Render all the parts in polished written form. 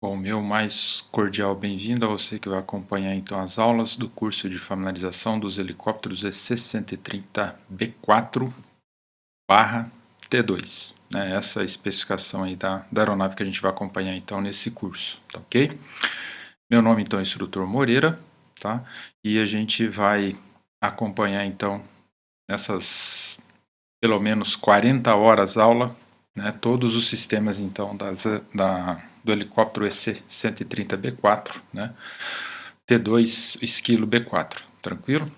Bom, meu mais cordial bem-vindo a você que vai acompanhar então as aulas do curso de familiarização dos helicópteros EC-130B4/T2, né? Essa é a especificação aí da aeronave que a gente vai acompanhar então nesse curso, tá ok? Meu nome então é Instrutor Moreira, tá? E a gente vai acompanhar então nessas pelo menos 40 horas aula, né, todos os sistemas então do helicóptero EC-130B4, né, T2 Esquilo B4, tranquilo?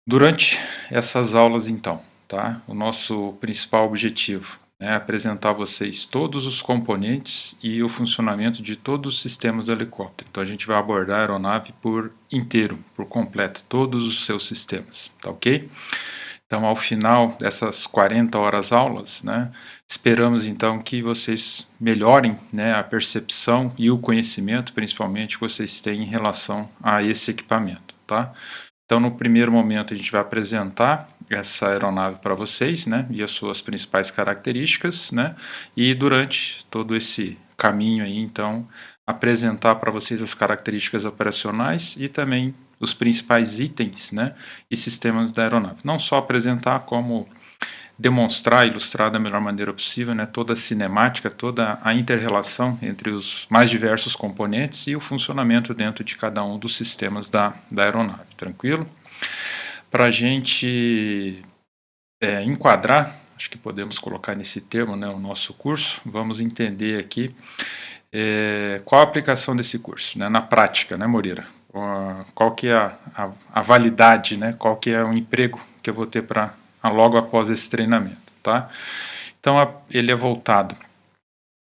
Durante essas aulas então, tá, o nosso principal objetivo é apresentar a vocês todos os componentes e o funcionamento de todos os sistemas do helicóptero. Então a gente vai abordar a aeronave por inteiro, por completo, todos os seus sistemas, tá ok? Então, ao final dessas 40 horas aulas, né, esperamos então que vocês melhorem, né, a percepção e o conhecimento, principalmente, que vocês têm em relação a esse equipamento, tá? Então, no primeiro momento, a gente vai apresentar essa aeronave para vocês, né, e as suas principais características, né, e durante todo esse caminho aí, então, apresentar para vocês as características operacionais e também os principais itens, né, e sistemas da aeronave. Não só apresentar, como demonstrar, ilustrar da melhor maneira possível, né, toda a cinemática, toda a inter-relação entre os mais diversos componentes e o funcionamento dentro de cada um dos sistemas da aeronave, tranquilo? Para a gente enquadrar, acho que podemos colocar nesse termo, né, o nosso curso, vamos entender aqui qual a aplicação desse curso, né, na prática, né, Moreira? Qual que é a validade, né, qual que é o emprego que eu vou ter logo após esse treinamento, tá? Então, ele é voltado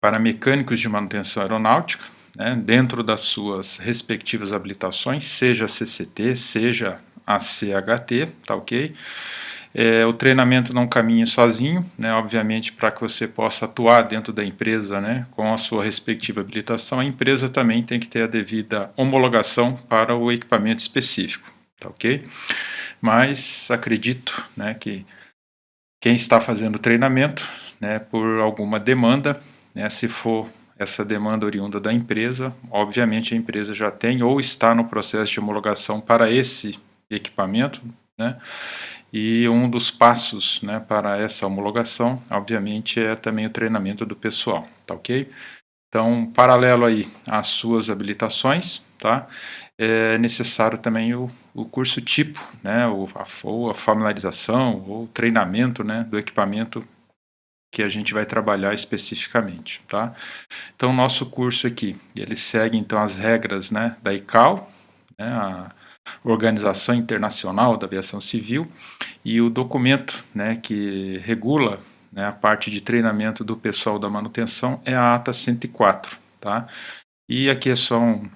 para mecânicos de manutenção aeronáutica, né, dentro das suas respectivas habilitações, seja a CCT, seja a CHT, tá ok? O treinamento não caminha sozinho, né, obviamente, para que você possa atuar dentro da empresa, né, com a sua respectiva habilitação, a empresa também tem que ter a devida homologação para o equipamento específico, tá ok? Mas acredito, né, que quem está fazendo o treinamento, né, por alguma demanda, né, se for essa demanda oriunda da empresa, obviamente a empresa já tem ou está no processo de homologação para esse equipamento, né, e um dos passos, né, para essa homologação, obviamente, é também o treinamento do pessoal, tá ok? Então, paralelo aí às suas habilitações, tá? É necessário também o curso tipo, né, ou a familiarização, ou o treinamento, né, do equipamento que a gente vai trabalhar especificamente, tá? Então, o nosso curso aqui, ele segue então as regras, né, da ICAO, né, a Organização Internacional da Aviação Civil, e o documento, né, que regula, né, a parte de treinamento do pessoal da manutenção é a ATA 104, tá? E aqui é só um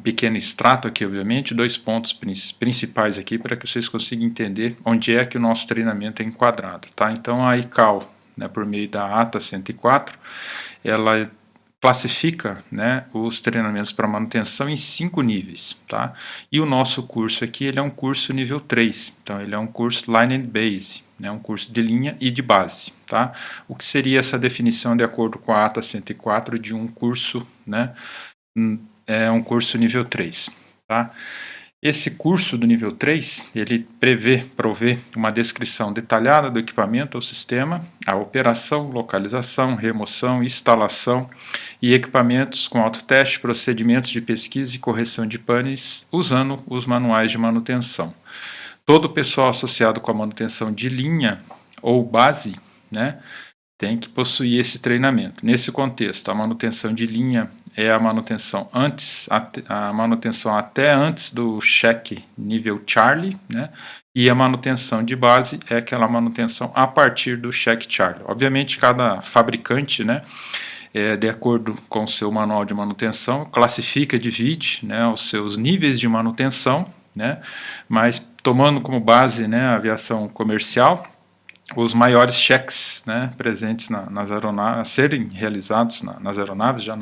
pequeno extrato aqui, obviamente, dois pontos principais aqui para que vocês consigam entender onde é que o nosso treinamento é enquadrado, tá? Então a ICAO, né, por meio da ATA 104, ela classifica, né, os treinamentos para manutenção em 5 níveis, tá? E o nosso curso aqui, ele é um curso nível 3, então ele é um curso Line and Base, né, um curso de linha e de base, tá? O que seria essa definição de acordo com a ATA 104 de um curso, né, é um curso nível 3, tá? Esse curso do nível 3, ele provê uma descrição detalhada do equipamento ou sistema, a operação, localização, remoção, instalação e equipamentos com autoteste, procedimentos de pesquisa e correção de panes usando os manuais de manutenção. Todo o pessoal associado com a manutenção de linha ou base, né, tem que possuir esse treinamento. Nesse contexto, a manutenção de linha é a manutenção a manutenção até antes do check nível Charlie, né? E a manutenção de base é aquela manutenção a partir do check Charlie. Obviamente, cada fabricante, né, de acordo com o seu manual de manutenção, classifica, divide, né, os seus níveis de manutenção, né? Mas tomando como base, né, a aviação comercial, os maiores cheques, né, presentes nas aeronaves, a serem realizados nas aeronaves, já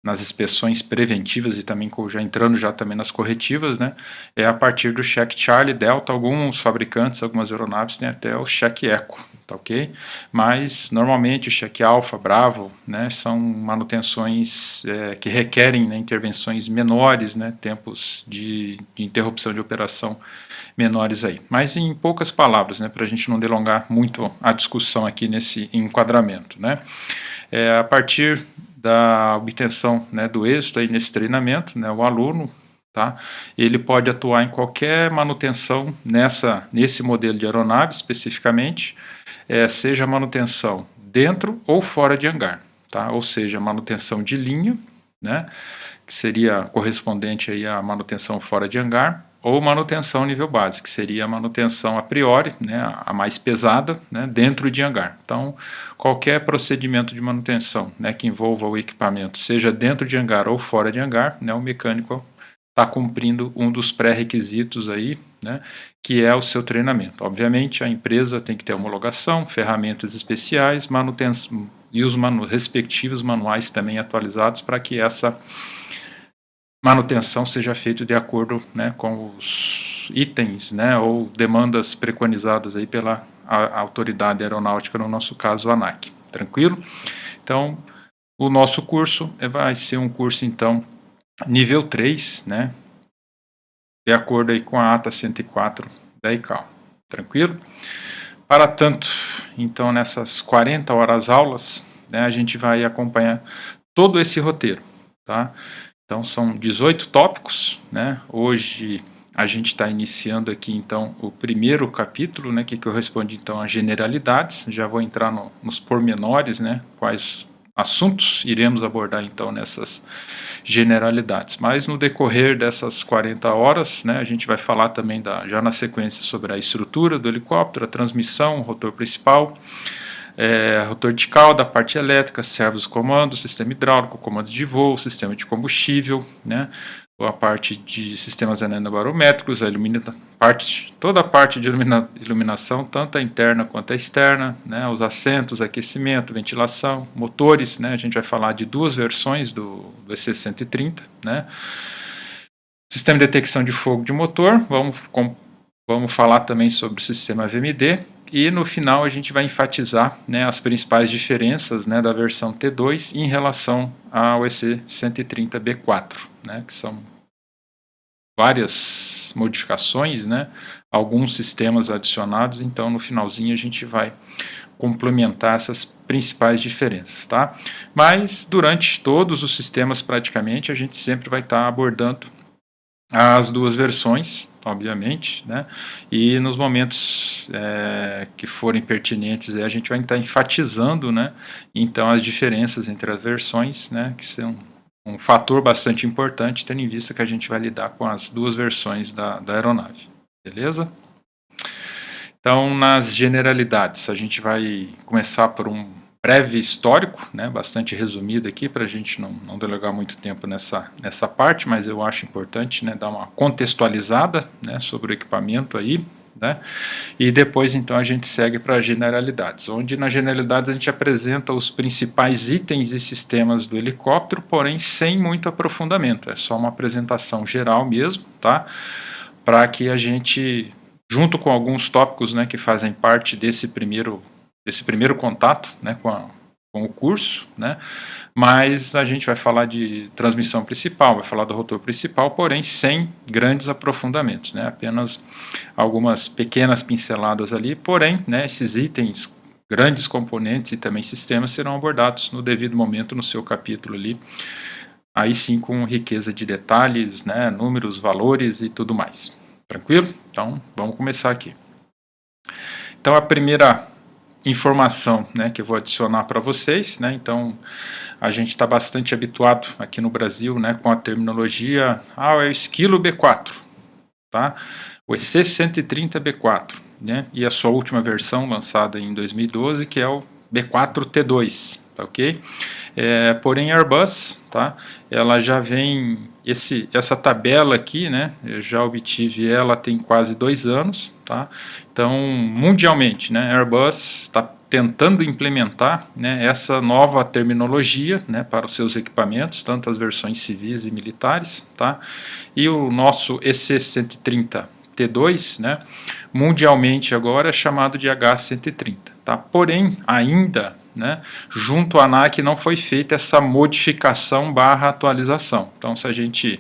nas inspeções preventivas e também já entrando já também nas corretivas, né, é a partir do cheque Charlie, Delta, alguns fabricantes, algumas aeronaves têm até o cheque Eco, tá ok? Mas normalmente o check alfa, Bravo, né, são manutenções que requerem, né, intervenções menores, né, tempos de interrupção de operação menores aí. Mas em poucas palavras, né, para a gente não delongar muito a discussão aqui nesse enquadramento, né, a partir da obtenção, né, do êxito aí nesse treinamento, né, o aluno, tá, ele pode atuar em qualquer manutenção nesse modelo de aeronave especificamente, seja manutenção dentro ou fora de hangar, tá, ou seja, manutenção de linha, né, que seria correspondente aí à manutenção fora de hangar, ou manutenção nível base, que seria a manutenção a priori, né, a mais pesada, né, dentro de hangar. Então, qualquer procedimento de manutenção, né, que envolva o equipamento, seja dentro de hangar ou fora de hangar, né, o mecânico está cumprindo um dos pré-requisitos aí, né, que é o seu treinamento. Obviamente, a empresa tem que ter homologação, ferramentas especiais, manutenção e os respectivos manuais também atualizados para que essa manutenção seja feita de acordo, né, com os itens, né, ou demandas preconizadas aí pela autoridade aeronáutica, no nosso caso a ANAC. Tranquilo? Então, o nosso curso vai ser um curso, então, nível 3, né, de acordo aí com a ata 104 da ICAO. Tranquilo? Para tanto, então, nessas 40 horas aulas, né, a gente vai acompanhar todo esse roteiro, tá? Então são 18 tópicos, né? Hoje a gente está iniciando aqui então o primeiro capítulo, né, que corresponde então às generalidades. Já vou entrar nos pormenores, né, quais assuntos iremos abordar então nessas generalidades. Mas no decorrer dessas 40 horas, né, a gente vai falar também já na sequência sobre a estrutura do helicóptero, a transmissão, o rotor principal, rotor de cauda, parte elétrica, servos de comando, sistema hidráulico, comandos de voo, sistema de combustível, né, a parte de sistemas anemobarométricos, toda a parte de iluminação, tanto a interna quanto a externa, né, os assentos, aquecimento, ventilação, motores, né, a gente vai falar de duas versões do EC130, né, sistema de detecção de fogo de motor, vamos falar também sobre o sistema VMD, e no final a gente vai enfatizar, né, as principais diferenças, né, da versão T2 em relação ao EC130B4, né, que são várias modificações, né, alguns sistemas adicionados. Então no finalzinho a gente vai complementar essas principais diferenças, tá? Mas durante todos os sistemas praticamente a gente sempre vai estar abordando as duas versões, obviamente, né? E nos momentos que forem pertinentes, a gente vai estar enfatizando, né, então as diferenças entre as versões, né, que são um fator bastante importante, tendo em vista que a gente vai lidar com as duas versões da aeronave, beleza? Então, nas generalidades, a gente vai começar por um breve histórico, né, bastante resumido aqui, para a gente não delegar muito tempo nessa parte, mas eu acho importante, né, dar uma contextualizada, né, sobre o equipamento aí, né, e depois então a gente segue para as generalidades, onde nas generalidades a gente apresenta os principais itens e sistemas do helicóptero, porém sem muito aprofundamento, é só uma apresentação geral mesmo, tá, para que a gente, junto com alguns tópicos, né, que fazem parte desse primeiro contato, né, com o curso, né, mas a gente vai falar de transmissão principal, vai falar do rotor principal, porém sem grandes aprofundamentos, né, apenas algumas pequenas pinceladas ali, porém, né, esses itens, grandes componentes e também sistemas serão abordados no devido momento no seu capítulo ali, aí sim com riqueza de detalhes, né, números, valores e tudo mais. Tranquilo? Então vamos começar aqui. Então a primeira informação, né, que eu vou adicionar para vocês, né, então a gente está bastante habituado aqui no Brasil, né, com a terminologia, é o esquilo B4, tá? O EC130B4, né, e a sua última versão lançada em 2012, que é o B4T2, tá ok? Porém a Airbus, tá, ela já vem, essa tabela aqui, né, eu já obtive ela tem quase 2 anos, tá? Então mundialmente, né, a Airbus está tentando implementar, né, essa nova terminologia, né, para os seus equipamentos, tanto as versões civis e militares, tá? E o nosso EC130T2, né, mundialmente agora é chamado de H130. tá? Porém, ainda, né, junto à ANAC não foi feita essa modificação barra atualização. Então, se a gente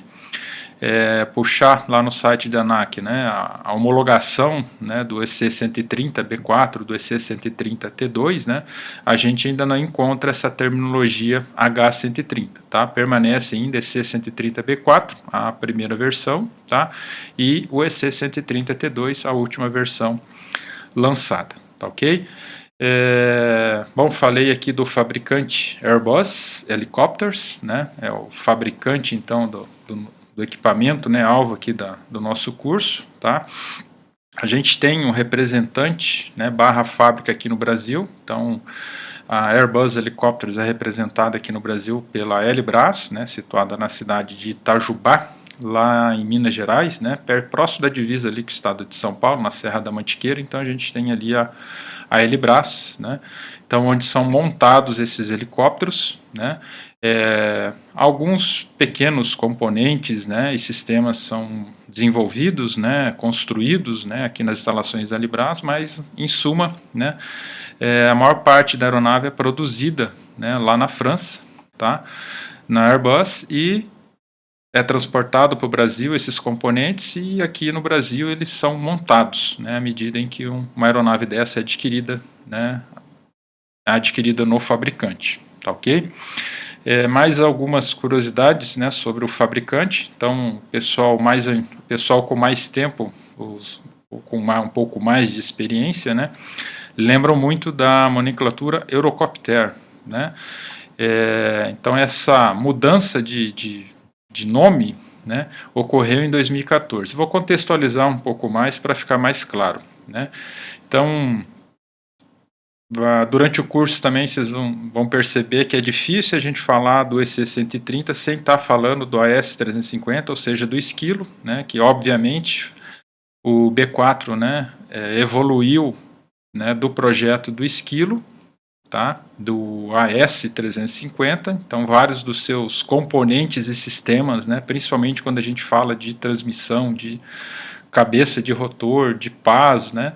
puxar lá no site da ANAC, né, a homologação, né, do EC130B4, do EC130T2, né, a gente ainda não encontra essa terminologia H130, tá? Permanece ainda EC130B4, a primeira versão, tá? E o EC130T2, a última versão lançada, tá ok? Bom, falei aqui do fabricante Airbus Helicopters, né? É o fabricante então do equipamento, né, alvo aqui do nosso curso, tá? A gente tem um representante, né, barra fábrica aqui no Brasil, então a Airbus Helicopters é representada aqui no Brasil pela Helibras, né, situada na cidade de Itajubá, lá em Minas Gerais, né, próximo da divisa ali com o estado de São Paulo, na Serra da Mantiqueira. Então a gente tem ali a Helibras, né, então onde são montados esses helicópteros, né, alguns pequenos componentes, né, e sistemas são desenvolvidos, né, construídos, né, aqui nas instalações da Helibras, mas em suma, né, a maior parte da aeronave é produzida, né, lá na França, tá, na Airbus, e é transportado para o Brasil esses componentes, e aqui no Brasil eles são montados, né, à medida em que uma aeronave dessa é adquirida, né, adquirida no fabricante, tá ok? Mais algumas curiosidades, né, sobre o fabricante. Então, pessoal com mais tempo, com um pouco mais de experiência, né, lembram muito da nomenclatura Eurocopter, né? Então essa mudança de nome, né, ocorreu em 2014. Vou contextualizar um pouco mais para ficar mais claro, né? Então, durante o curso também vocês vão perceber que é difícil a gente falar do EC130 sem estar falando do AS350, ou seja, do esquilo, né, que obviamente o B4, né, evoluiu, né, do projeto do esquilo, tá, do AS350, então vários dos seus componentes e sistemas, né, principalmente quando a gente fala de transmissão, de cabeça de rotor, de pás, né,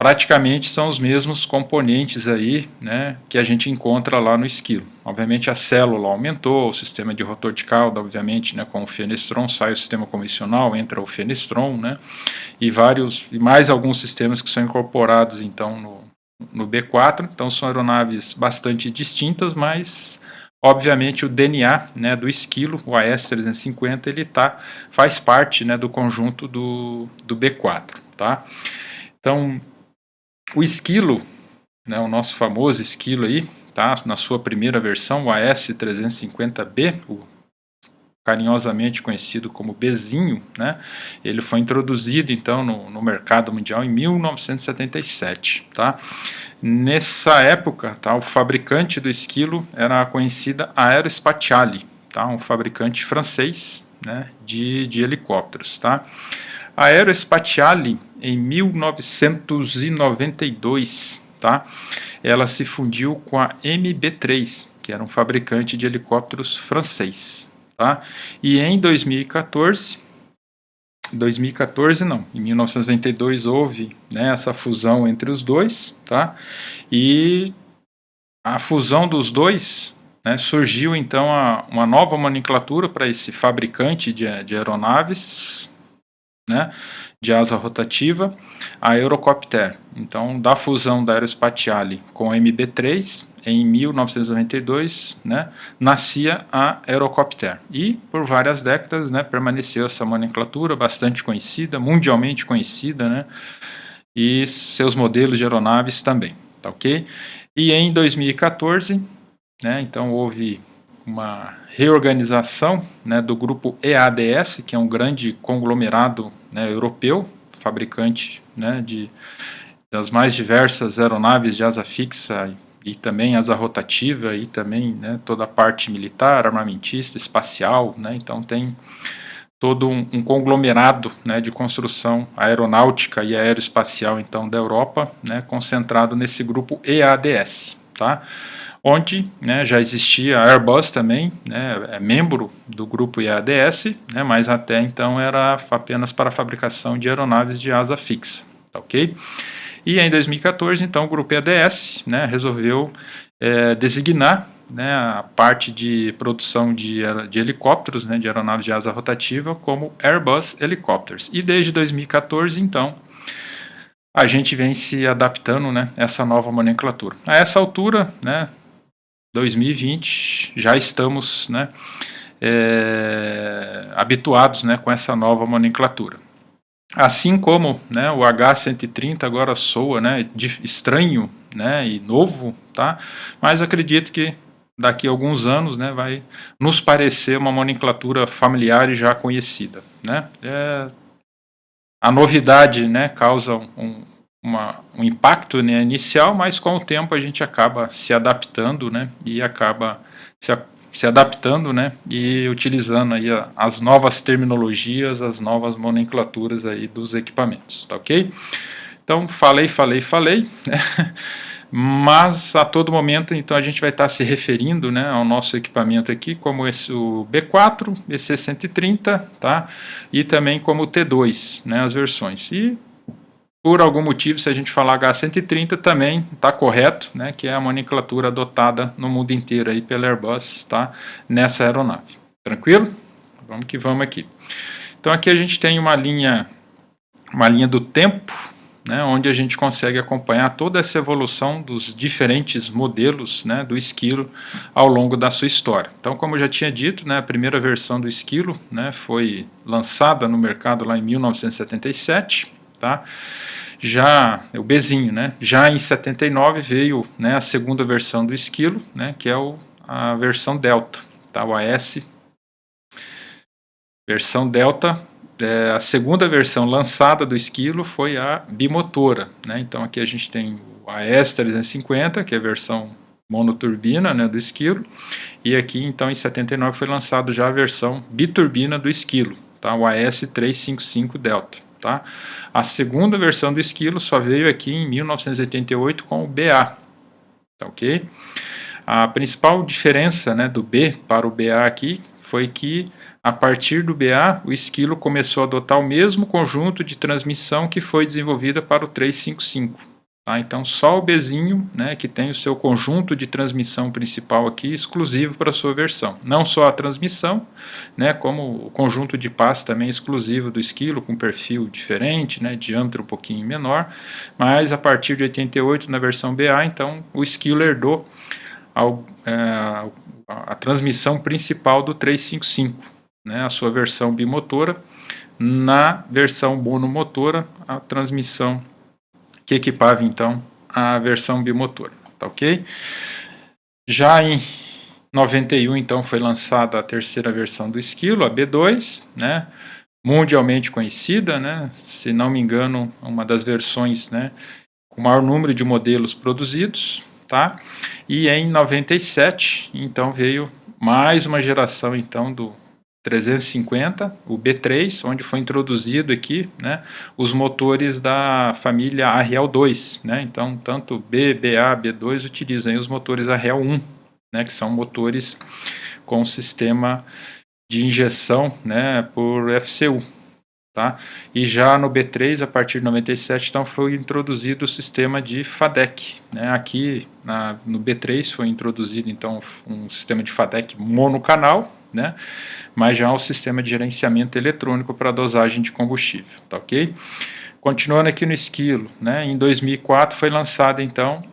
praticamente são os mesmos componentes aí, né, que a gente encontra lá no esquilo. Obviamente a célula aumentou, o sistema de rotor de cauda, obviamente, né, com o fenestron, sai o sistema convencional, entra o fenestron, né, e mais alguns sistemas que são incorporados então no B4. Então são aeronaves bastante distintas, mas obviamente o DNA, né, do esquilo, o AS350, ele faz parte, né, do conjunto do B4, tá? Então o esquilo, né, o nosso famoso esquilo aí, tá, na sua primeira versão, o AS350B, carinhosamente conhecido como Bzinho, né, ele foi introduzido então no mercado mundial em 1977, tá? Nessa época, tá, o fabricante do esquilo era a conhecida Aerospatiale, tá, um fabricante francês, né, de helicópteros, tá? A Aerospatiale, em 1992, tá, ela se fundiu com a MB3, que era um fabricante de helicópteros francês, tá? E em 2014 não, em 1992 houve, né, essa fusão entre os dois, tá? E a fusão dos dois, né, surgiu então uma nova nomenclatura para esse fabricante de aeronaves, né, de asa rotativa, a Eurocopter. Então, da fusão da Aerospatiale com a MB3, em 1992, né, nascia a Eurocopter. E, por várias décadas, né, permaneceu essa nomenclatura bastante conhecida, mundialmente conhecida, né, e seus modelos de aeronaves também, tá ok? E em 2014, né, então houve uma reorganização, né, do grupo EADS, que é um grande conglomerado, né, europeu, fabricante, né, das mais diversas aeronaves de asa fixa e também asa rotativa e também, né, toda a parte militar, armamentista, espacial, né, então tem todo um conglomerado, né, de construção aeronáutica e aeroespacial então da Europa, né, concentrado nesse grupo EADS, tá? Onde, né, já existia a Airbus também, né, é membro do grupo EADS, né, mas até então era apenas para a fabricação de aeronaves de asa fixa, tá ok? E em 2014, então, o grupo EADS, né, resolveu designar, né, a parte de produção de helicópteros, né, de aeronaves de asa rotativa, como Airbus Helicopters. E desde 2014, então, a gente vem se adaptando, né, a essa nova nomenclatura. A essa altura, né, 2020, já estamos, né, habituados, né, com essa nova nomenclatura. Assim como, né, o H130 agora soa, né, estranho, né, e novo, tá? Mas acredito que daqui a alguns anos, né, vai nos parecer uma nomenclatura familiar e já conhecida, né? A novidade, né, causa um impacto, né, inicial, mas com o tempo a gente acaba se adaptando, né, e acaba se adaptando, né, e utilizando aí as novas terminologias, as novas nomenclaturas aí dos equipamentos, tá ok? Então, falei, né? Mas a todo momento, então, a gente vai estar se referindo, né, ao nosso equipamento aqui como o B4, EC130, tá? E também como o T2, né, as versões. E por algum motivo, se a gente falar H130 também está correto, né, que é a nomenclatura adotada no mundo inteiro aí pela Airbus, tá, nessa aeronave. Tranquilo? Vamos que vamos aqui. Então aqui a gente tem uma linha do tempo, né, onde a gente consegue acompanhar toda essa evolução dos diferentes modelos, né, do Esquilo ao longo da sua história. Então, como eu já tinha dito, né, a primeira versão do Esquilo, né, foi lançada no mercado lá em 1977, tá? Já o Bzinho, né? Já em 79 veio, né, a segunda versão do Esquilo, né, que é a versão Delta, tá? O AS versão Delta. A segunda versão lançada do Esquilo foi a bimotora, né? Então aqui a gente tem o AS 350, que é a versão monoturbina, né, do Esquilo, e aqui então em 79 foi lançado já a versão biturbina do Esquilo, tá? O AS 355 Delta. Tá? A segunda versão do Esquilo só veio aqui em 1988 com o BA. Tá, ok? A principal diferença, né, do B para o BA aqui foi que a partir do BA o Esquilo começou a adotar o mesmo conjunto de transmissão que foi desenvolvida para o 355. Tá? Então só o Bzinho, né, que tem o seu conjunto de transmissão principal aqui exclusivo para a sua versão. Não só a transmissão, né, como o conjunto de pás também exclusivo do Esquilo, com perfil diferente, né, diâmetro um pouquinho menor, mas a partir de 88 na versão BA, então o Esquilo herdou a transmissão principal do 355, né, a sua versão bimotora. Na versão monomotora, a transmissão que equipava então a versão bimotora, tá ok? Já em 91 então foi lançada a terceira versão do Esquilo, a B2, né? Mundialmente conhecida, né? Se não me engano, uma das versões, né, com o maior número de modelos produzidos, tá? E em 97 então veio mais uma geração então do 350, o B3, onde foi introduzido aqui, né, os motores da família Ariel2, né, então tanto B, BA, B2 utilizam aí os motores Ariel1, né, que são motores com sistema de injeção, né, por FCU. Tá? E já no B3, a partir de 97, então, foi introduzido o sistema de FADEC. Né? Aqui no B3 foi introduzido então um sistema de FADEC monocanal, né? Mas já um sistema de gerenciamento eletrônico para dosagem de combustível. Tá, ok? Continuando aqui no Esquilo, né? Em 2004 foi lançada então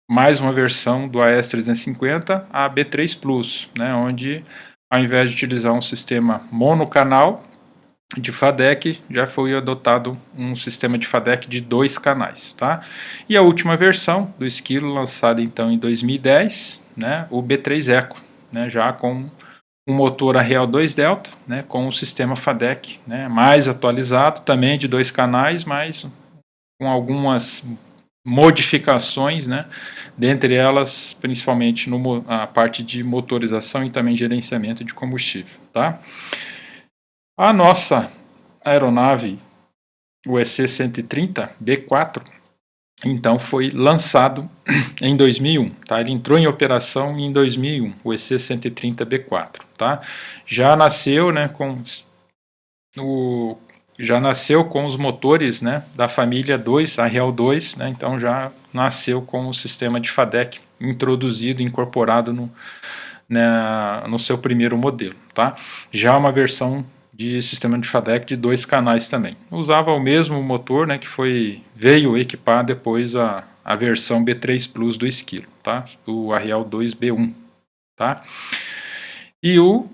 mais uma versão do AS350, a B3 Plus, né? Onde ao invés de utilizar um sistema monocanal de FADEC, já foi adotado um sistema de FADEC de 2 canais, tá? E a última versão do Esquilo, lançada então em 2010, né, o B3 Eco, né, já com um motor Ariel 2 Delta, né, com o sistema FADEC, né, mais atualizado, também de 2 canais, mas com algumas modificações, né, dentre elas principalmente a parte de motorização e também gerenciamento de combustível, tá? A nossa aeronave, o EC-130 B4, então foi lançado em 2001, tá? Ele entrou em operação em 2001, o EC-130 B4, tá? Já nasceu, né, com já nasceu com os motores, né, da família 2, a Real 2, né, então já nasceu com o sistema de FADEC introduzido, incorporado no seu primeiro modelo, tá? Já uma versão de sistema de FADEC de 2 canais também. Usava o mesmo motor, né, que veio equipar depois a versão B3 Plus do Esquilo, tá? O Arriel 2B1, tá? E o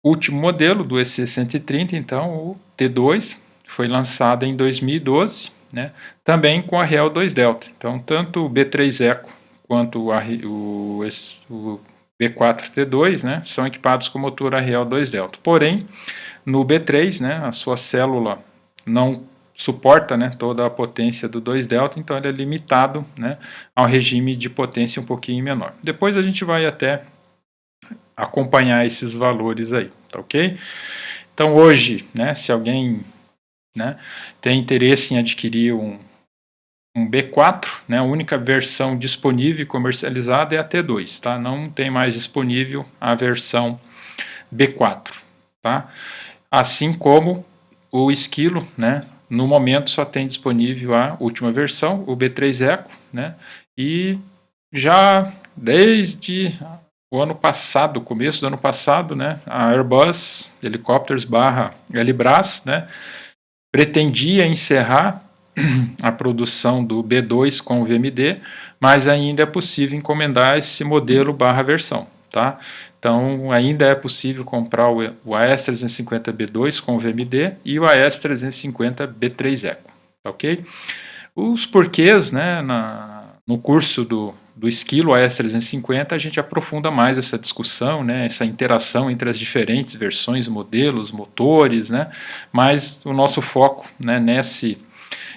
último modelo do EC130, então, o T2, foi lançado em 2012, né, também com a Arriel 2 Delta. Então, tanto o B3 Eco quanto o B4 T2, né, são equipados com motor Arriel 2 Delta. Porém, no B3, né, a sua célula não suporta, né, toda a potência do 2 Delta, então ele é limitado, né, a um regime de potência um pouquinho menor. Depois a gente vai até acompanhar esses valores aí, tá ok? Então hoje, né, se alguém, né, tem interesse em adquirir um B4, né, a única versão disponível e comercializada é a T2, tá? Não tem mais disponível a versão B4, tá? Assim como o Esquilo, né, no momento só tem disponível a última versão, o B3 Eco, né, e já desde o ano passado, começo do ano passado, né, a Airbus Helicopters / Elibras, né, pretendia encerrar a produção do B2 com o VMD, mas ainda é possível encomendar esse modelo / versão, tá? Então ainda é possível comprar o AS350B2 com o VMD e o AS350B3 Eco, tá ok? Os porquês, né, no curso do Esquilo AS350 a gente aprofunda mais essa discussão, né, essa interação entre as diferentes versões, modelos, motores, né, mas o nosso foco, né,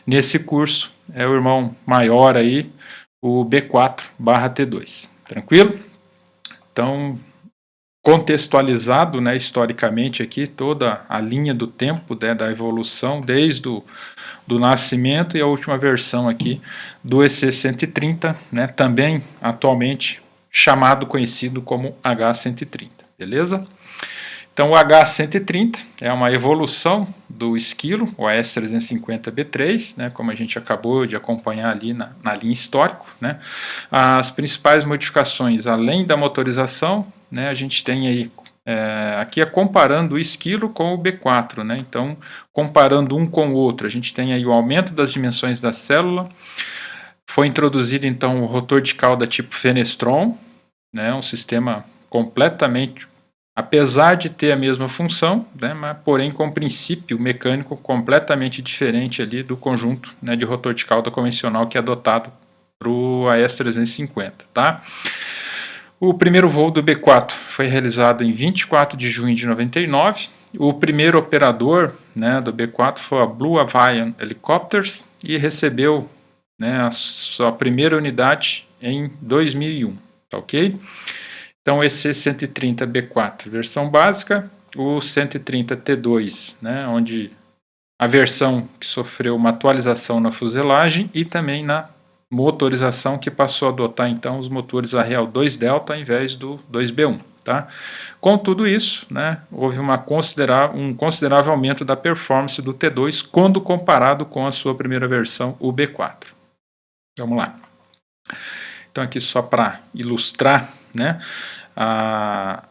nesse curso é o irmão maior aí, o B4 / T2, tranquilo? Então, contextualizado, né, historicamente aqui, toda a linha do tempo, né, da evolução, desde do nascimento e a última versão aqui do EC130, né, também atualmente conhecido como H130, beleza? Então o H130 é uma evolução do Esquilo, o AS350B3, né, como a gente acabou de acompanhar ali na linha histórico, né. As principais modificações, além da motorização, né, a gente tem aí, aqui é comparando o Esquilo com o B4, né, então comparando um com o outro, a gente tem aí o aumento das dimensões da célula, foi introduzido então o rotor de cauda tipo Fenestron, né, um sistema completamente, apesar de ter a mesma função, né, mas porém com princípio mecânico completamente diferente ali do conjunto, né, de rotor de cauda convencional que é adotado para o AS350, tá? O primeiro voo do B4 foi realizado em 24 de junho de 99. O primeiro operador, né, do B4 foi a Blue Avian Helicopters e recebeu, né, a sua primeira unidade em 2001, tá ok? Então esse 130 B4 versão básica, o 130 T2, né, onde a versão que sofreu uma atualização na fuselagem e também na motorização, que passou a adotar então os motores Arriel 2 Delta ao invés do 2B1, tá? Com tudo isso, né, houve um considerável aumento da performance do T2 quando comparado com a sua primeira versão, o B4. Vamos lá. Então aqui só para ilustrar, né, a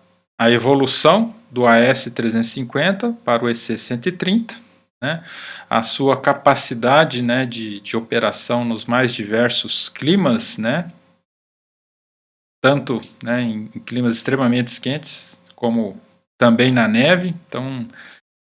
evolução do AS350 para o EC130, né, a sua capacidade, né, de operação nos mais diversos climas, né, tanto, né, em climas extremamente quentes, como também na neve. Então,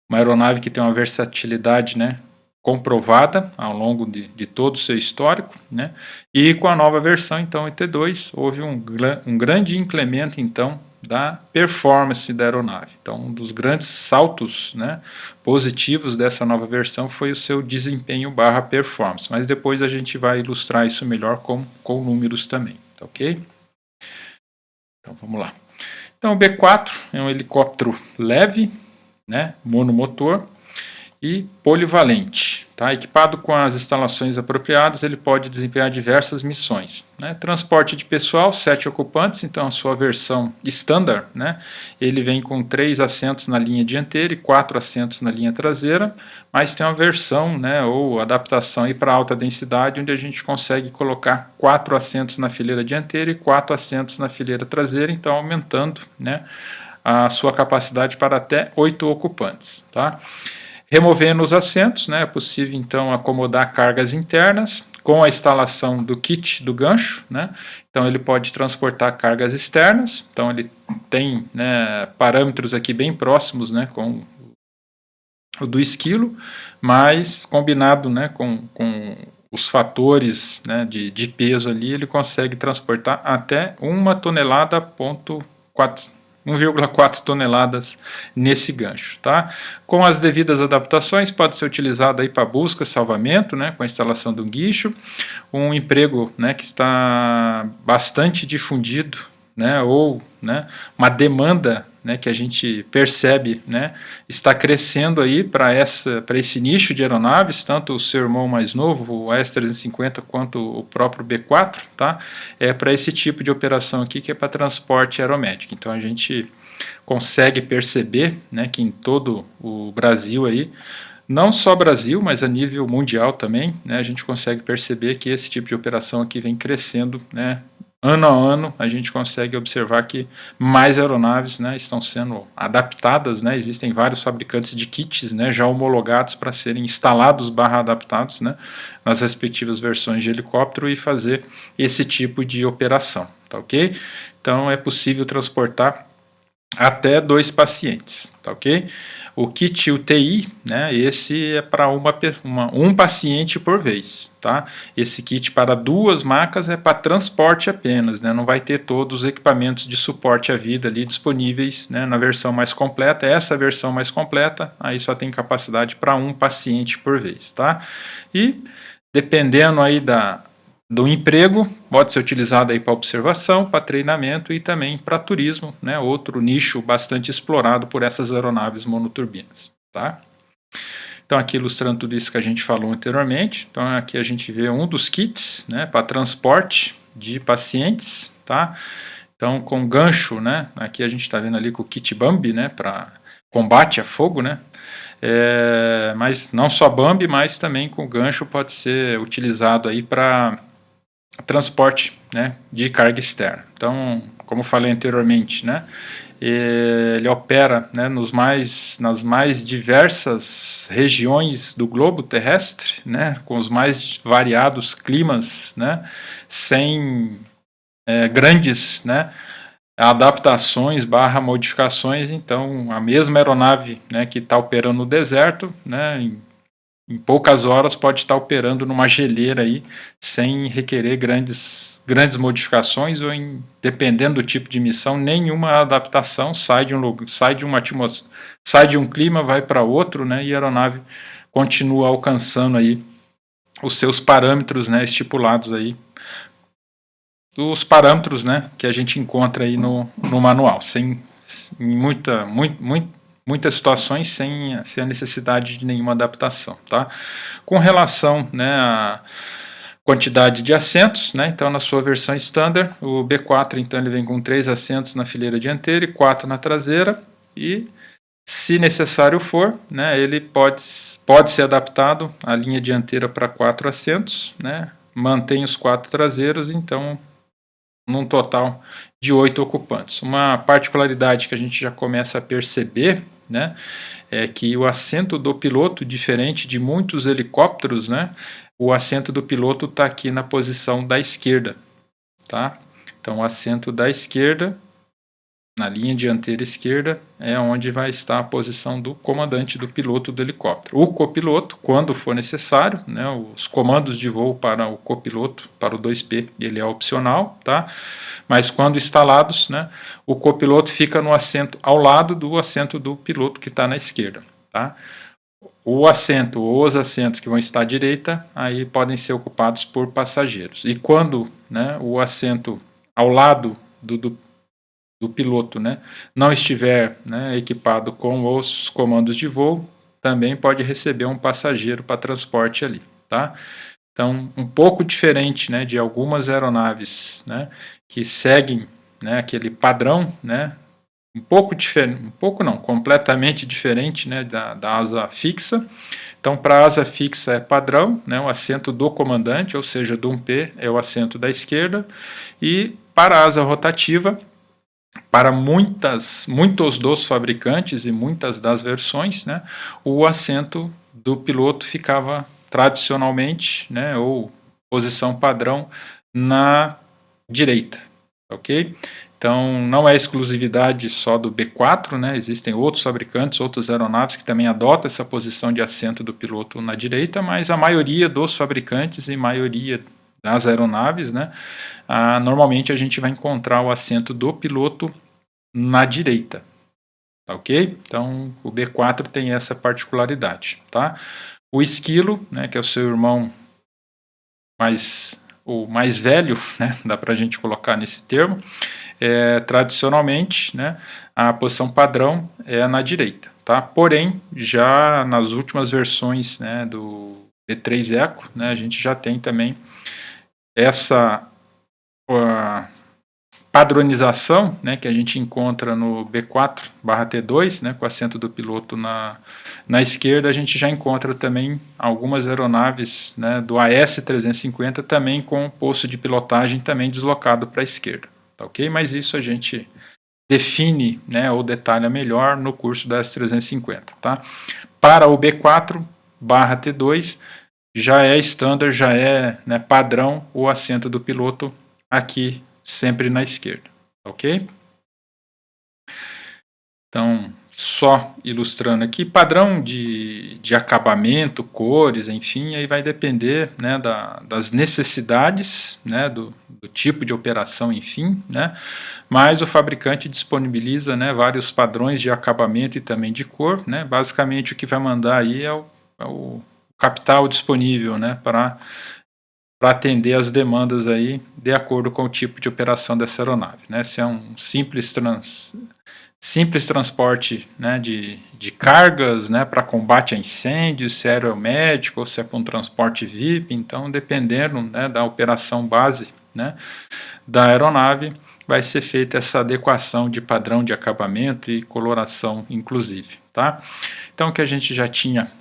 uma aeronave que tem uma versatilidade, né, comprovada ao longo de todo o seu histórico, né, e com a nova versão, então, ET2, houve um grande incremento, então, da performance da aeronave. Então, um dos grandes saltos, né, positivos dessa nova versão foi o seu desempenho / performance, mas depois a gente vai ilustrar isso melhor com números também, tá ok? Então, vamos lá. Então, o B4 é um helicóptero leve, né, monomotor, e polivalente, tá? Equipado com as instalações apropriadas, ele pode desempenhar diversas missões, né? Transporte de pessoal, 7 ocupantes, então a sua versão standard, né? Ele vem com 3 assentos na linha dianteira e 4 assentos na linha traseira, mas tem uma versão, né, ou adaptação para alta densidade, onde a gente consegue colocar 4 assentos na fileira dianteira e 4 assentos na fileira traseira, então aumentando, né, a sua capacidade para até 8 ocupantes, tá? Removendo os assentos, né, é possível então acomodar cargas internas com a instalação do kit do gancho, né, então ele pode transportar cargas externas, então ele tem, né, parâmetros aqui bem próximos, né, com o do esquilo, mas combinado, né, com os fatores, né, de peso ali, ele consegue transportar até 1,4 toneladas nesse gancho, tá? Com as devidas adaptações, pode ser utilizado aí para busca, salvamento, né, com a instalação do guincho, um emprego, né, que está bastante difundido, né, ou, né, uma demanda, né, que a gente percebe, né, está crescendo aí para esse nicho de aeronaves, tanto o seu irmão mais novo, o S-350, quanto o próprio B4, tá? É para esse tipo de operação aqui, que é para transporte aeromédico. Então a gente consegue perceber, né, que em todo o Brasil aí, não só Brasil, mas a nível mundial também, né, a gente consegue perceber que esse tipo de operação aqui vem crescendo, né, ano a ano. A gente consegue observar que mais aeronaves, né, estão sendo adaptadas, né, existem vários fabricantes de kits, né, já homologados para serem instalados barra adaptados, né, nas respectivas versões de helicóptero e fazer esse tipo de operação, tá ok? Então é possível transportar até 2 pacientes, tá ok? O kit UTI, né, esse é para um paciente por vez, tá? Esse kit para 2 macas é para transporte apenas, né, não vai ter todos os equipamentos de suporte à vida ali disponíveis, né, na versão mais completa. Essa versão mais completa, aí só tem capacidade para um paciente por vez, tá? E dependendo aí do emprego, pode ser utilizado aí para observação, para treinamento e também para turismo, né, outro nicho bastante explorado por essas aeronaves monoturbinas, tá? Então aqui ilustrando tudo isso que a gente falou anteriormente, então aqui a gente vê um dos kits, né, para transporte de pacientes, tá? Então com gancho, né, aqui a gente está vendo ali com o kit Bambi, né, para combate a fogo, né, mas não só Bambi, mas também com gancho pode ser utilizado aí para transporte, né, de carga externa. Então, como falei anteriormente, né, ele opera, né, nas mais diversas regiões do globo terrestre, né, com os mais variados climas, né, sem grandes, né, adaptações barra modificações. Então a mesma aeronave, né, que está operando no deserto, né, em poucas horas pode estar operando numa geleira aí, sem requerer grandes modificações, ou dependendo do tipo de missão, nenhuma adaptação, sai de um clima, vai para outro, né, e a aeronave continua alcançando aí os seus parâmetros, né, estipulados aí, os parâmetros, né, que a gente encontra aí no manual, em muitas situações sem a necessidade de nenhuma adaptação, tá? Com relação, né, à quantidade de assentos, né, então na sua versão standard, o B4 então ele vem com 3 assentos na fileira dianteira e 4 na traseira, e se necessário for, né, ele pode ser adaptado a linha dianteira para 4 assentos, né, mantém os 4 traseiros, então num total de 8 ocupantes. Uma particularidade que a gente já começa a perceber, né, é que o assento do piloto, diferente de muitos helicópteros, né, o assento do piloto está aqui na posição da esquerda, tá? Então o assento da esquerda, na linha dianteira esquerda, é onde vai estar a posição do comandante, do piloto do helicóptero. O copiloto, quando for necessário, né, os comandos de voo para o copiloto, para o 2P, ele é opcional, tá? Mas quando instalados, né, o copiloto fica no assento ao lado do assento do piloto que está na esquerda, tá? O assento ou os assentos que vão estar à direita, aí podem ser ocupados por passageiros. E quando, né, o assento ao lado do piloto, né, não estiver, né, equipado com os comandos de voo, também pode receber um passageiro para transporte ali, tá? Então, um pouco diferente, né, de algumas aeronaves, né, que seguem, né, aquele padrão, né, um pouco diferente, um pouco não, completamente diferente, né, da asa fixa. Então, para a asa fixa é padrão, né, o assento do comandante, ou seja, do 1P é o assento da esquerda, e para a asa rotativa, para muitos dos fabricantes e muitas das versões, né, o assento do piloto ficava tradicionalmente, né, ou posição padrão, na direita, ok? Então, não é exclusividade só do B4, né? Existem outros fabricantes, outras aeronaves que também adotam essa posição de assento do piloto na direita, mas a maioria dos fabricantes e maioria das aeronaves, né? Normalmente a gente vai encontrar o assento do piloto na direita, tá ok? Então, o B4 tem essa particularidade, tá? O esquilo, né, que é o seu irmão o mais velho, né, dá para a gente colocar nesse termo, tradicionalmente, né, a posição padrão é na direita, tá? Porém, já nas últimas versões, né, do B3 Eco, né, a gente já tem também essa padronização, né, que a gente encontra no B4/T2, né, com o assento do piloto na esquerda. A gente já encontra também algumas aeronaves, né, do AS350 também com o posto de pilotagem também deslocado para a esquerda, tá ok? Mas isso a gente define, né, ou detalha melhor no curso da AS350, tá? Para o B4/T2 já é standard, já é, né, padrão o assento do piloto aqui sempre na esquerda, ok? Então, só ilustrando aqui, padrão de acabamento, cores, enfim, aí vai depender, né, das necessidades, né, do tipo de operação, enfim, né, mas o fabricante disponibiliza, né, vários padrões de acabamento e também de cor, né, basicamente o que vai mandar aí é o capital disponível, né, para atender as demandas aí de acordo com o tipo de operação dessa aeronave, né? Se é um simples transporte, né, de cargas, né, para combate a incêndios, se é aeromédico ou se é para um transporte VIP, então dependendo, né, da operação base, né, da aeronave, vai ser feita essa adequação de padrão de acabamento e coloração inclusive, tá? Então o que a gente já tinha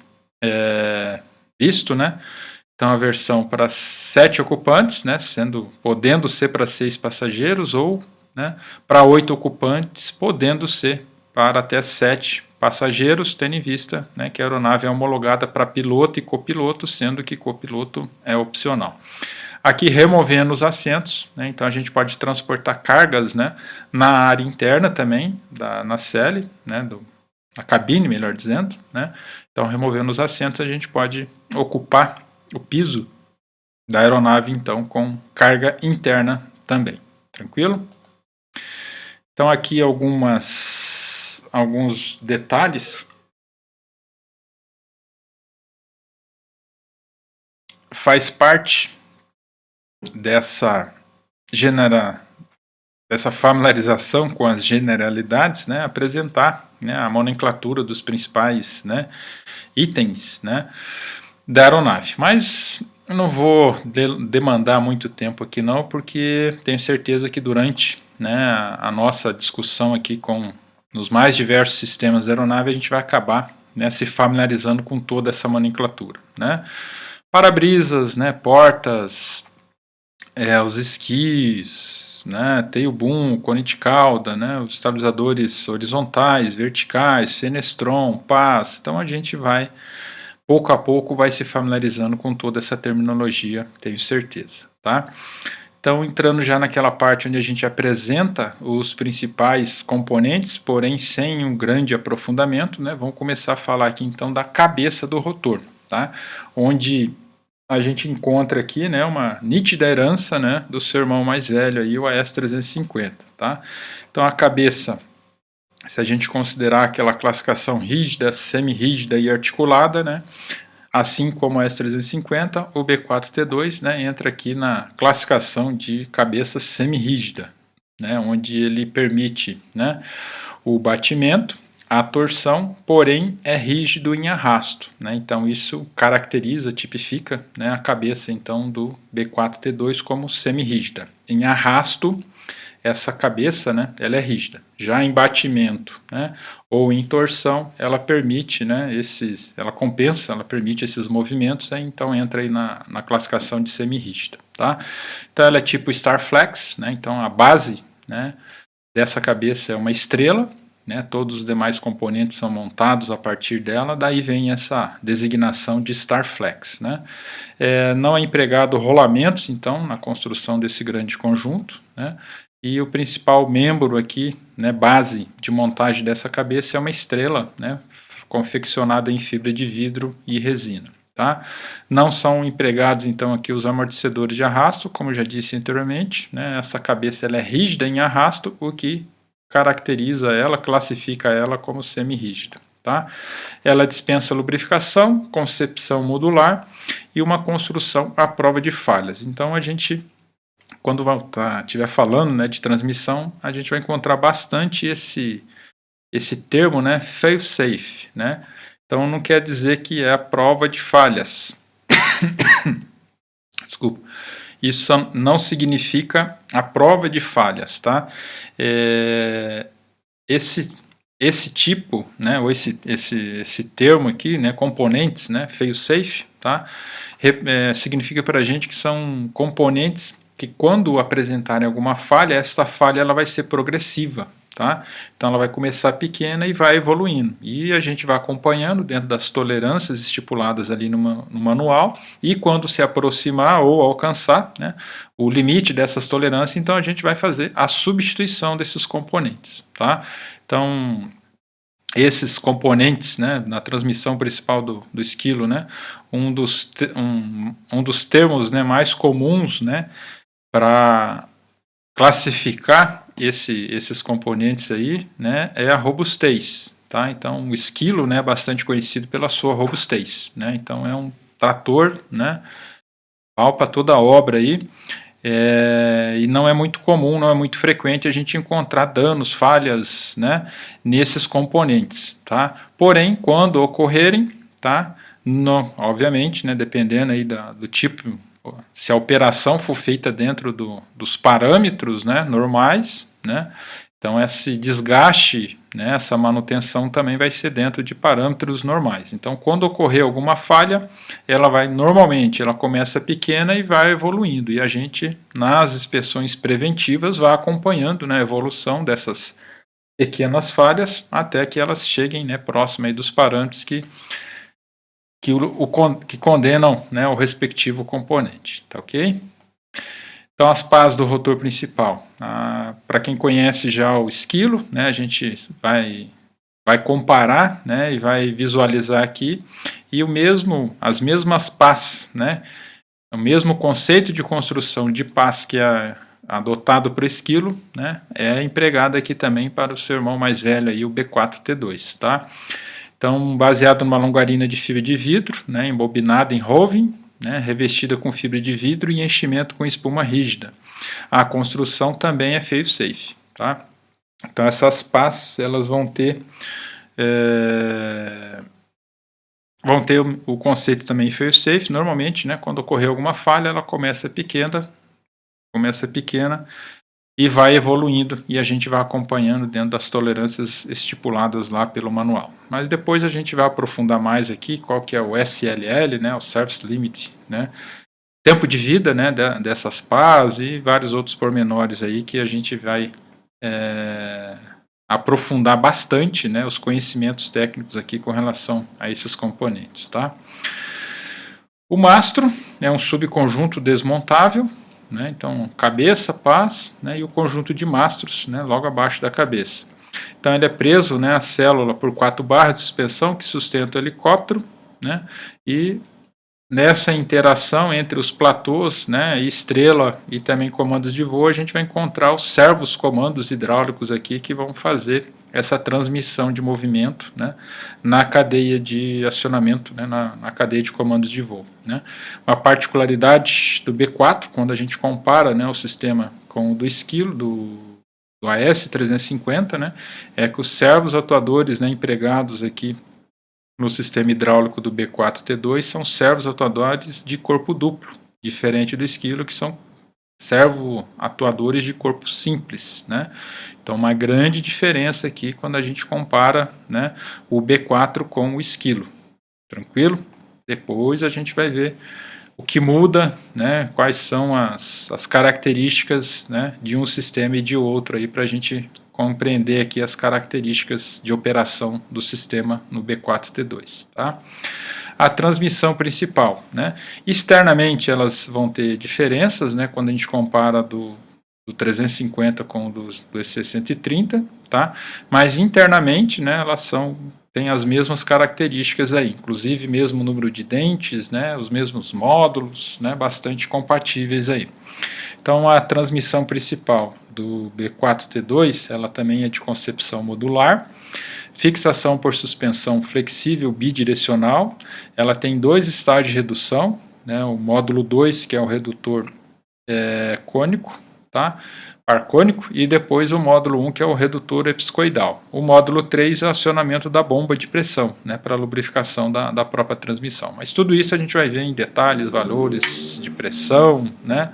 visto, né? Então a versão para 7 ocupantes, né, podendo ser para 6 passageiros, ou, né, para 8 ocupantes, podendo ser para até 7 passageiros, tendo em vista, né, que a aeronave é homologada para piloto e copiloto, sendo que copiloto é opcional. Aqui removendo os assentos, né, então a gente pode transportar cargas, né, na área interna também, na nacelle, né, na cabine, melhor dizendo, né. Então removendo os assentos a gente pode ocupar o piso da aeronave, então, com carga interna também. Tranquilo? Então aqui alguns detalhes. Faz parte dessa familiarização com as generalidades, né, apresentar, né, a nomenclatura dos principais, né, itens, né, da aeronave. Mas eu não vou demandar muito tempo aqui não, porque tenho certeza que durante, né, a nossa discussão aqui nos mais diversos sistemas da aeronave, a gente vai acabar, né, se familiarizando com toda essa nomenclatura, né. Para-brisas, né, portas, os esquis, né, tail boom, cone de cauda, né, os estabilizadores horizontais, verticais, fenestron, pás. Então a gente vai, pouco a pouco, vai se familiarizando com toda essa terminologia, tenho certeza, tá? Então, entrando já naquela parte onde a gente apresenta os principais componentes, porém sem um grande aprofundamento, né, vamos começar a falar aqui então da cabeça do rotor, tá? Onde a gente encontra aqui, né, uma nítida herança, né, do seu irmão mais velho, aí, o AS350, tá? Então a cabeça, se a gente considerar aquela classificação rígida, semi-rígida e articulada, né, assim como o AS350, o B4T2, né, entra aqui na classificação de cabeça semi-rígida, né, onde ele permite, né, o batimento, a torção, porém é rígido em arrasto, né? Então isso caracteriza, tipifica, né, a cabeça então do B4T2 como semi-rígida. Em arrasto, essa cabeça, né, ela é rígida. Já em batimento, né, ou em torção, ela permite, né, ela compensa, ela permite esses movimentos, então entra aí na classificação de semi-rígida, tá? Então ela é tipo Starflex, né? Então a base, né, dessa cabeça é uma estrela, né, todos os demais componentes são montados a partir dela, daí vem essa designação de Starflex, né? Não é empregado rolamentos, então, na construção desse grande conjunto, né? E o principal membro aqui, né, base de montagem dessa cabeça é uma estrela, né, confeccionada em fibra de vidro e resina. Tá? Não são empregados então aqui os amortecedores de arrasto, como eu já disse anteriormente, né? Essa cabeça ela é rígida em arrasto, o que caracteriza ela, classifica ela como semi-rígida. Tá? Ela dispensa lubrificação, concepção modular e uma construção à prova de falhas. Então a gente, quando estiver falando, né, de transmissão, a gente vai encontrar bastante esse termo, né, fail-safe, né? Então não quer dizer que é a prova de falhas. Desculpa. Isso não significa a prova de falhas, tá? Esse tipo, né, ou esse termo aqui, né, componentes, né, fail-safe, tá? Significa para a gente que são componentes que quando apresentarem alguma falha, essa falha ela vai ser progressiva, tá? Então ela vai começar pequena e vai evoluindo. E a gente vai acompanhando dentro das tolerâncias estipuladas ali no manual, e quando se aproximar ou alcançar, né, o limite dessas tolerâncias, então a gente vai fazer a substituição desses componentes, tá? Então, esses componentes, né, na transmissão principal do esquilo, né, um dos termos, né, mais comuns, né, para classificar esses componentes aí, né, é a robustez, tá? Então o esquilo, né, é bastante conhecido pela sua robustez, né? Então é um trator, né, pau para toda a obra aí. E não é muito comum, não é muito frequente a gente encontrar danos, falhas, né, nesses componentes, tá? Porém, quando ocorrerem, tá, obviamente, né, dependendo aí do tipo, se a operação for feita dentro dos parâmetros, né, normais, né, então esse desgaste, né, essa manutenção também vai ser dentro de parâmetros normais. Então quando ocorrer alguma falha, normalmente ela começa pequena e vai evoluindo, e a gente nas inspeções preventivas vai acompanhando, né, a evolução dessas pequenas falhas até que elas cheguem, né, próximo aí dos parâmetros que condenam, né, o respectivo componente, tá ok? Então as pás do rotor principal, para quem conhece já o esquilo, né, a gente vai comparar, né, e vai visualizar aqui, e as mesmas pás, né, o mesmo conceito de construção de pás que é adotado para o esquilo, né, é empregado aqui também para o seu irmão mais velho, aí, o B4T2, tá? Então, baseado numa longarina de fibra de vidro, né, embobinada em roving, né, revestida com fibra de vidro e enchimento com espuma rígida. A construção também é fail-safe, tá? Então essas pás elas vão ter o conceito também fail-safe. Normalmente, né, quando ocorrer alguma falha, ela começa pequena e vai evoluindo, e a gente vai acompanhando dentro das tolerâncias estipuladas lá pelo manual. Mas depois a gente vai aprofundar mais aqui qual que é o SLL, né, o Service Limit, né, tempo de vida, né, dessas pás e vários outros pormenores aí que a gente vai aprofundar bastante, né, os conhecimentos técnicos aqui com relação a esses componentes, tá? O mastro é um subconjunto desmontável, né, então cabeça, pás, né, e o conjunto de mastros, né, logo abaixo da cabeça. Então ele é preso, né, à célula por 4 barras de suspensão que sustentam o helicóptero, né, e nessa interação entre os platôs, né, estrela e também comandos de voo, a gente vai encontrar os servos comandos hidráulicos aqui que vão fazer essa transmissão de movimento, né, na cadeia de acionamento, né, na cadeia de comandos de voo, né. Uma particularidade do B4, quando a gente compara, né, o sistema com o do esquilo, do AS350, né, é que os servos atuadores, né, empregados aqui no sistema hidráulico do B4T2 são servos atuadores de corpo duplo, diferente do esquilo, que são servo atuadores de corpo simples, né? Então, uma grande diferença aqui quando a gente compara, né, o B4 com o esquilo. Tranquilo? Depois a gente vai ver o que muda, né, quais são as características, né, de um sistema e de outro aí para a gente compreender aqui as características de operação do sistema no B4T2, tá? A transmissão principal, né? Externamente elas vão ter diferenças, né, quando a gente compara do 350 com o do EC130, tá? Mas internamente, né, elas têm as mesmas características aí, inclusive mesmo número de dentes, né, os mesmos módulos, né, bastante compatíveis aí. Então a transmissão principal do B4T2, ela também é de concepção modular, fixação por suspensão flexível bidirecional, ela tem 2 estágios de redução, né, o módulo 2, que é o redutor cônico, tá? Parcônico, e depois o módulo 1, que é o redutor episcoidal. O módulo 3 é o acionamento da bomba de pressão, né, para a lubrificação da própria transmissão. Mas tudo isso a gente vai ver em detalhes, valores de pressão, né,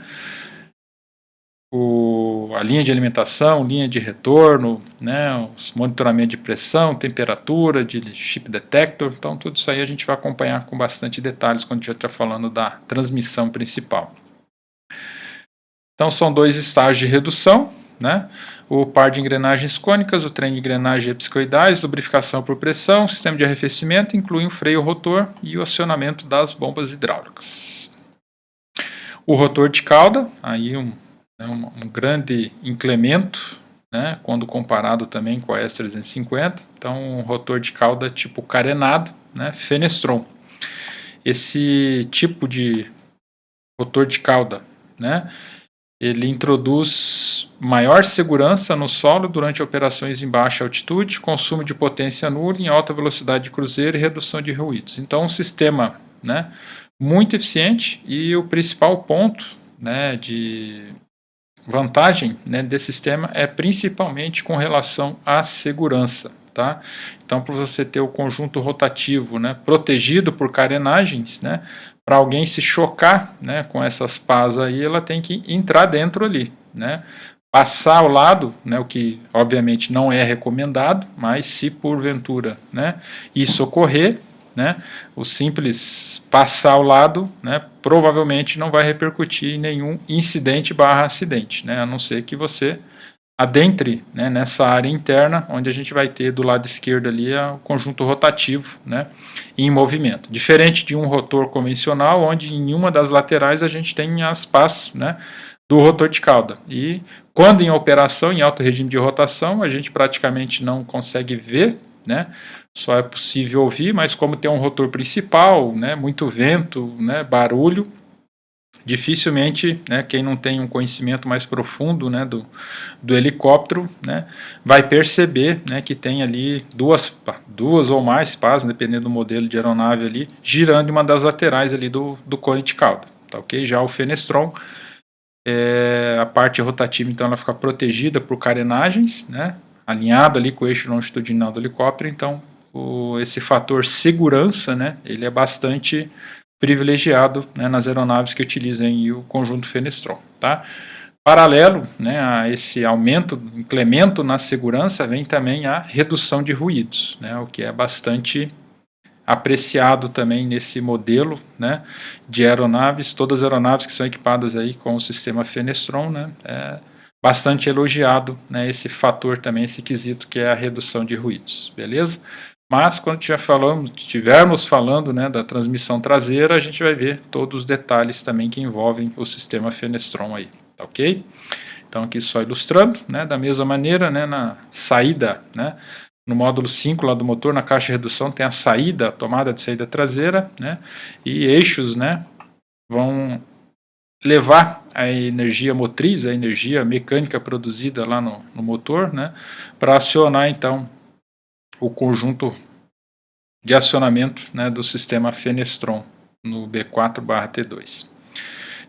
a linha de alimentação, linha de retorno, né, os monitoramento de pressão, temperatura, de chip detector. Então tudo isso aí a gente vai acompanhar com bastante detalhes quando a gente estiver falando da transmissão principal. Então são 2 estágios de redução, né? O par de engrenagens cônicas, o trem de engrenagens episcoidais, lubrificação por pressão, sistema de arrefecimento, incluem o freio rotor e o acionamento das bombas hidráulicas. O rotor de cauda, aí um grande incremento, né, quando comparado também com a S350, então um rotor de cauda tipo carenado, né, Fenestron. Esse tipo de rotor de cauda, né, ele introduz maior segurança no solo durante operações em baixa altitude, consumo de potência nula em alta velocidade de cruzeiro e redução de ruídos. Então, um sistema, né, muito eficiente, e o principal ponto, né, de vantagem, né, desse sistema é principalmente com relação à segurança. Tá? Então, para você ter o conjunto rotativo, né, protegido por carenagens, né, para alguém se chocar, né, com essas pás aí, ela tem que entrar dentro ali, né, passar ao lado, né, o que obviamente não é recomendado, mas se porventura, né, isso ocorrer, né, o simples passar ao lado, né, provavelmente não vai repercutir em nenhum incidente/acidente, né, a não ser que você adentre, né, nessa área interna, onde a gente vai ter do lado esquerdo ali o conjunto rotativo, né, em movimento. Diferente de um rotor convencional, onde em uma das laterais a gente tem as pás, né, do rotor de cauda. E quando em operação, em alto regime de rotação, a gente praticamente não consegue ver, né, só é possível ouvir, mas como tem um rotor principal, né, muito vento, né, barulho, dificilmente, né, quem não tem um conhecimento mais profundo, né, do helicóptero, né, vai perceber, né, que tem ali duas ou mais pás, dependendo do modelo de aeronave ali, girando em uma das laterais ali do cone de cauda, tá ok? Já o Fenestron, a parte rotativa, então, ela fica protegida por carenagens, né, alinhada ali com o eixo longitudinal do helicóptero. Então esse fator segurança, né, ele é bastante privilegiado, né, nas aeronaves que utilizam o conjunto Fenestron. Tá? Paralelo, né, a esse aumento, incremento na segurança, vem também a redução de ruídos, né, o que é bastante apreciado também nesse modelo, né, de aeronaves. Todas as aeronaves que são equipadas aí com o sistema Fenestron, né, é bastante elogiado, né, esse fator também, esse quesito que é a redução de ruídos, beleza? Mas quando estivermos falando, né, da transmissão traseira, a gente vai ver todos os detalhes também que envolvem o sistema Fenestron aí, tá ok? Então aqui só ilustrando, né, da mesma maneira, né, na saída, né, no módulo 5 lá do motor, na caixa de redução, tem a saída, a tomada de saída traseira, né, e eixos, né, vão levar a energia motriz, a energia mecânica produzida lá no motor, né, para acionar então o conjunto de acionamento, né, do sistema Fenestron no B4/T2.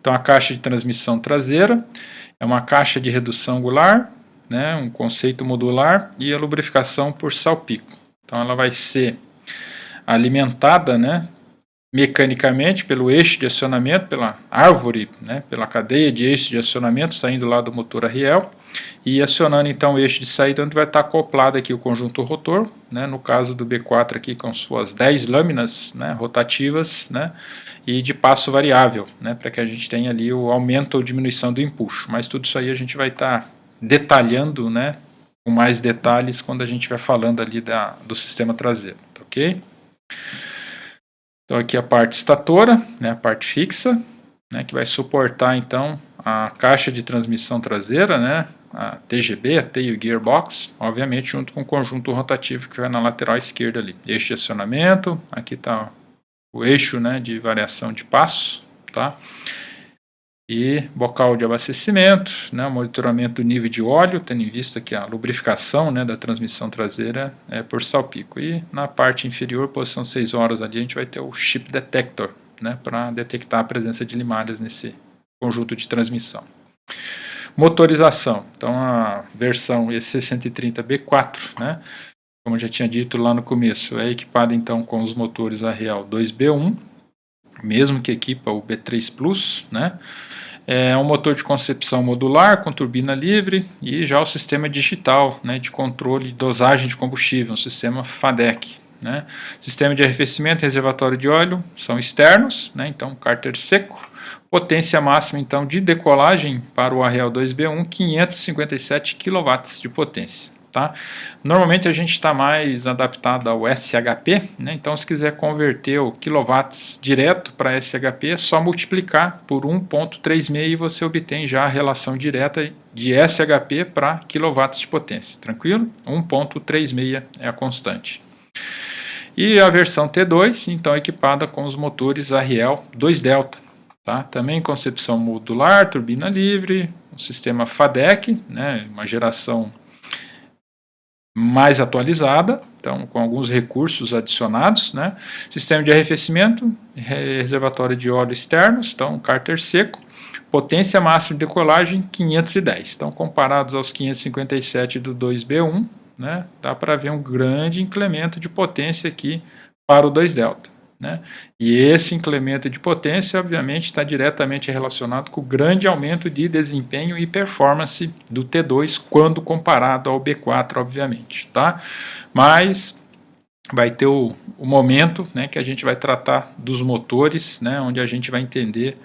Então a caixa de transmissão traseira é uma caixa de redução angular, né, um conceito modular, e a lubrificação por salpico. Então ela vai ser alimentada, né, mecanicamente pelo eixo de acionamento, pela árvore, né, pela cadeia de eixos de acionamento saindo lá do motor Arriel e acionando então o eixo de saída, onde vai estar acoplado aqui o conjunto rotor, né, no caso do B4 aqui com suas 10 lâminas, né, rotativas, né, e de passo variável, né, para que a gente tenha ali o aumento ou diminuição do empuxo, mas tudo isso aí a gente vai estar detalhando, né, com mais detalhes quando a gente vai falando ali do sistema traseiro, ok? Então aqui a parte estatora, né, a parte fixa, né, que vai suportar então a caixa de transmissão traseira, né, a TGB, a Tail Gearbox, obviamente junto com o conjunto rotativo que vai na lateral esquerda ali. Eixo de acionamento, aqui está o eixo, né, de variação de passo, tá? E bocal de abastecimento, né, monitoramento do nível de óleo, tendo em vista que a lubrificação, né, da transmissão traseira é por salpico. E na parte inferior, posição 6 horas ali, a gente vai ter o chip detector, né, para detectar a presença de limalhas nesse conjunto de transmissão. Motorização, então a versão EC130B4, né, como eu já tinha dito lá no começo, é equipada então com os motores Arriel 2B1, mesmo que equipa o B3 Plus, né. É um motor de concepção modular com turbina livre e já o sistema digital, né, de controle e dosagem de combustível, um sistema FADEC. Né. Sistema de arrefecimento e reservatório de óleo são externos, né, então cárter seco. Potência máxima então de decolagem para o Arriel 2B1, 557 kW de potência. Tá? Normalmente a gente está mais adaptado ao SHP, né? Então se quiser converter o quilowatts direto para SHP, é só multiplicar por 1.36 e você obtém já a relação direta de SHP para quilowatts de potência, tranquilo? 1.36 é a constante. E a versão T2, então equipada com os motores Arriel 2 Delta, tá? Também concepção modular, turbina livre, um sistema FADEC, né? Uma geração mais atualizada, então com alguns recursos adicionados, né? Sistema de arrefecimento, reservatório de óleo externos, então cárter seco, potência máxima de decolagem 510. Então comparados aos 557 do 2B1, né, dá para ver um grande incremento de potência aqui para o 2 Delta. Né? E esse incremento de potência, obviamente, está diretamente relacionado com o grande aumento de desempenho e performance do T2 quando comparado ao B4, obviamente. Tá? Mas vai ter o momento, né, que a gente vai tratar dos motores, né, onde a gente vai entender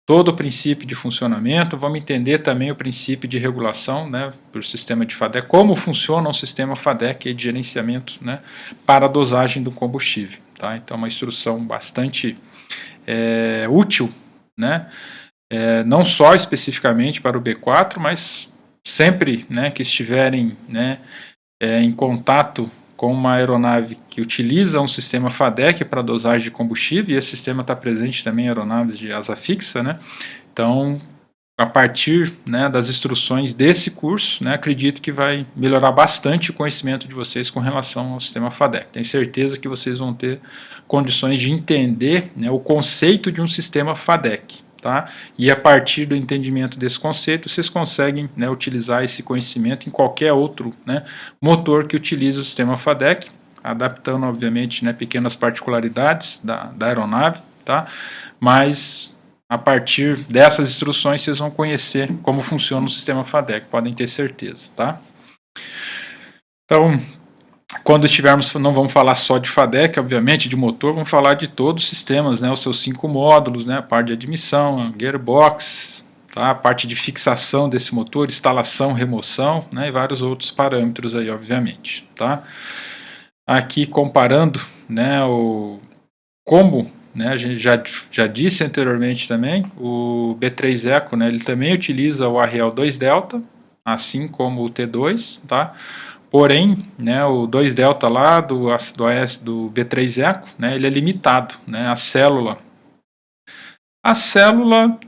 todo o princípio de funcionamento, vamos entender também o princípio de regulação, né, para o sistema de FADEC, como funciona um sistema FADEC de gerenciamento, né, para a dosagem do combustível. Tá? Então, uma instrução bastante útil, né, não só especificamente para o B4, mas sempre, né, que estiverem, né, em contato com uma aeronave que utiliza um sistema FADEC para dosagem de combustível, e esse sistema está presente também em aeronaves de asa fixa, né? Então, a partir, né, das instruções desse curso, né, acredito que vai melhorar bastante o conhecimento de vocês com relação ao sistema FADEC. Tenho certeza que vocês vão ter condições de entender, né, o conceito de um sistema FADEC. Tá? E a partir do entendimento desse conceito, vocês conseguem, né, utilizar esse conhecimento em qualquer outro, né, motor que utilize o sistema FADEC, adaptando, obviamente, né, pequenas particularidades da aeronave, tá? Mas a partir dessas instruções vocês vão conhecer como funciona o sistema FADEC, podem ter certeza. Tá? Então, quando estivermos, não vamos falar só de FADEC, obviamente, de motor, vamos falar de todos os sistemas, né, os seus 5 módulos, né, a parte de admissão, a gearbox, tá, a parte de fixação desse motor, instalação, remoção, né, e vários outros parâmetros aí, obviamente. Tá? Aqui comparando, né, como, né, a gente já disse anteriormente também, o B3 Eco, né, ele também utiliza o Arriel 2 Delta, assim como o T2, tá? Porém, né, o 2 Delta lá do B3 Eco, né, ele é limitado, né, a célula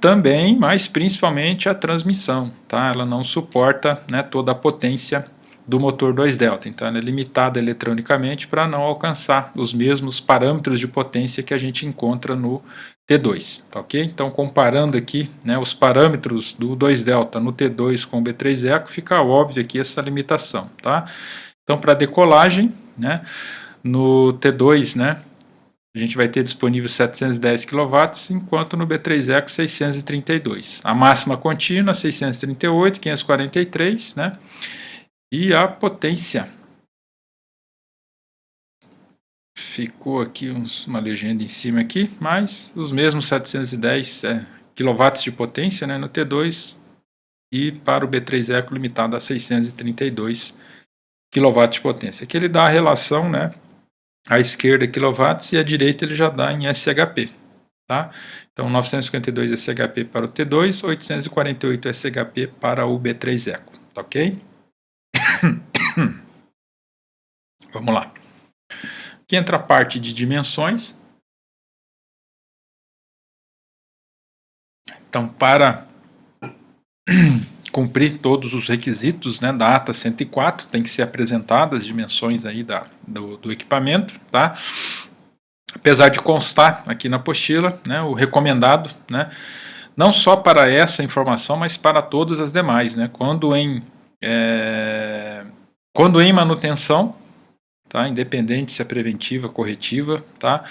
também, mas principalmente a transmissão, tá? Ela não suporta, né, toda a potência do motor 2 delta, então ela é limitada eletronicamente para não alcançar os mesmos parâmetros de potência que a gente encontra no T2, tá ok? Então comparando aqui, né, os parâmetros do 2 delta no T2 com o B3 Eco, fica óbvio aqui essa limitação, tá? Então para decolagem, né, no T2, né, a gente vai ter disponível 710 kW, enquanto no B3 Eco 632. A máxima contínua 638, 543, né? E a potência, ficou aqui uma legenda em cima aqui, mas os mesmos 710 kW de potência, né, no T2, e para o B3 Eco limitado a 632 kW de potência. Aqui ele dá a relação, né, à esquerda kW e à direita ele já dá em SHP. Tá? Então 952 SHP para o T2, 848 SHP para o B3 Eco, tá ok? Vamos lá. Aqui entra a parte de dimensões. Então, para cumprir todos os requisitos, né, da ATA 104, tem que ser apresentadas as dimensões aí do equipamento, tá? Apesar de constar aqui na apostila, né, o recomendado, né, não só para essa informação, mas para todas as demais, né, quando em manutenção, tá, independente se é preventiva, corretiva, tá,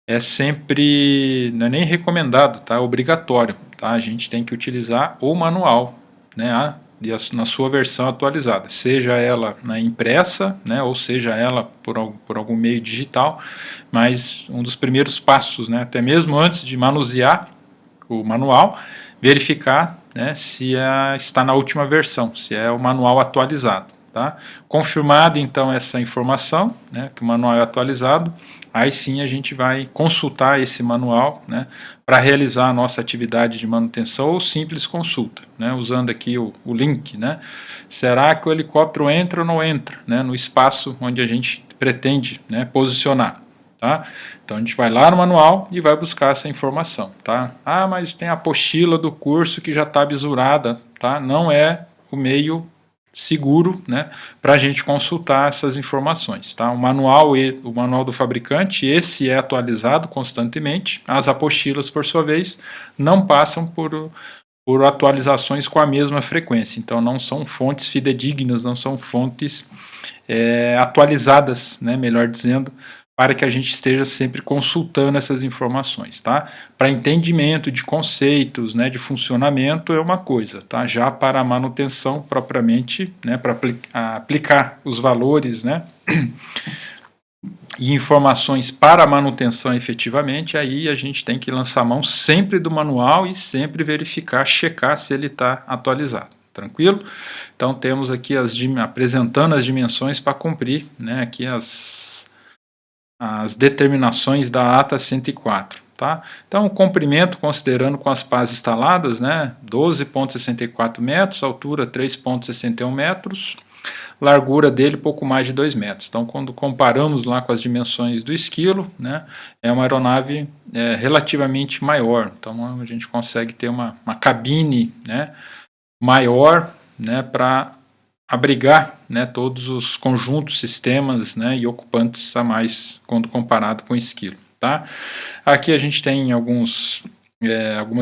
é sempre, não é nem recomendado, tá, é obrigatório, tá, a gente tem que utilizar o manual, né, na sua versão atualizada, seja ela, né, impressa, né, ou seja ela por algum meio digital, mas um dos primeiros passos, né, até mesmo antes de manusear o manual, verificar, né, se está na última versão, se é o manual atualizado. Tá? Confirmado então essa informação, né, que o manual é atualizado, aí sim a gente vai consultar esse manual, né, para realizar a nossa atividade de manutenção ou simples consulta, né, usando aqui o link, né, será que o helicóptero entra ou não entra, né, no espaço onde a gente pretende, né, posicionar. Tá? Então a gente vai lá no manual e vai buscar essa informação. Tá? Ah, mas tem a apostila do curso que já está bisurada, tá? Não é o meio seguro, né, para a gente consultar essas informações. Tá? O manual do fabricante, esse é atualizado constantemente, as apostilas, por sua vez, não passam por atualizações com a mesma frequência, então não são fontes fidedignas, não são fontes atualizadas, né, melhor dizendo, para que a gente esteja sempre consultando essas informações, tá? Para entendimento de conceitos, né, de funcionamento é uma coisa, tá? Já para a manutenção propriamente, né, para aplicar os valores, né, e informações para a manutenção efetivamente, aí a gente tem que lançar mão sempre do manual e sempre verificar, checar se ele está atualizado. Tranquilo? Então temos aqui apresentando as dimensões para cumprir, né, aqui as determinações da ATA 104. Tá? Então o comprimento, considerando com as pás instaladas, né, 12,64 metros, altura 3,61 metros, largura dele pouco mais de 2 metros. Então quando comparamos lá com as dimensões do esquilo, né, é uma aeronave relativamente maior, então a gente consegue ter uma cabine, né, maior, né, para abrigar, né, todos os conjuntos, sistemas, né, e ocupantes a mais quando comparado com o esquilo. Tá? Aqui a gente tem algumas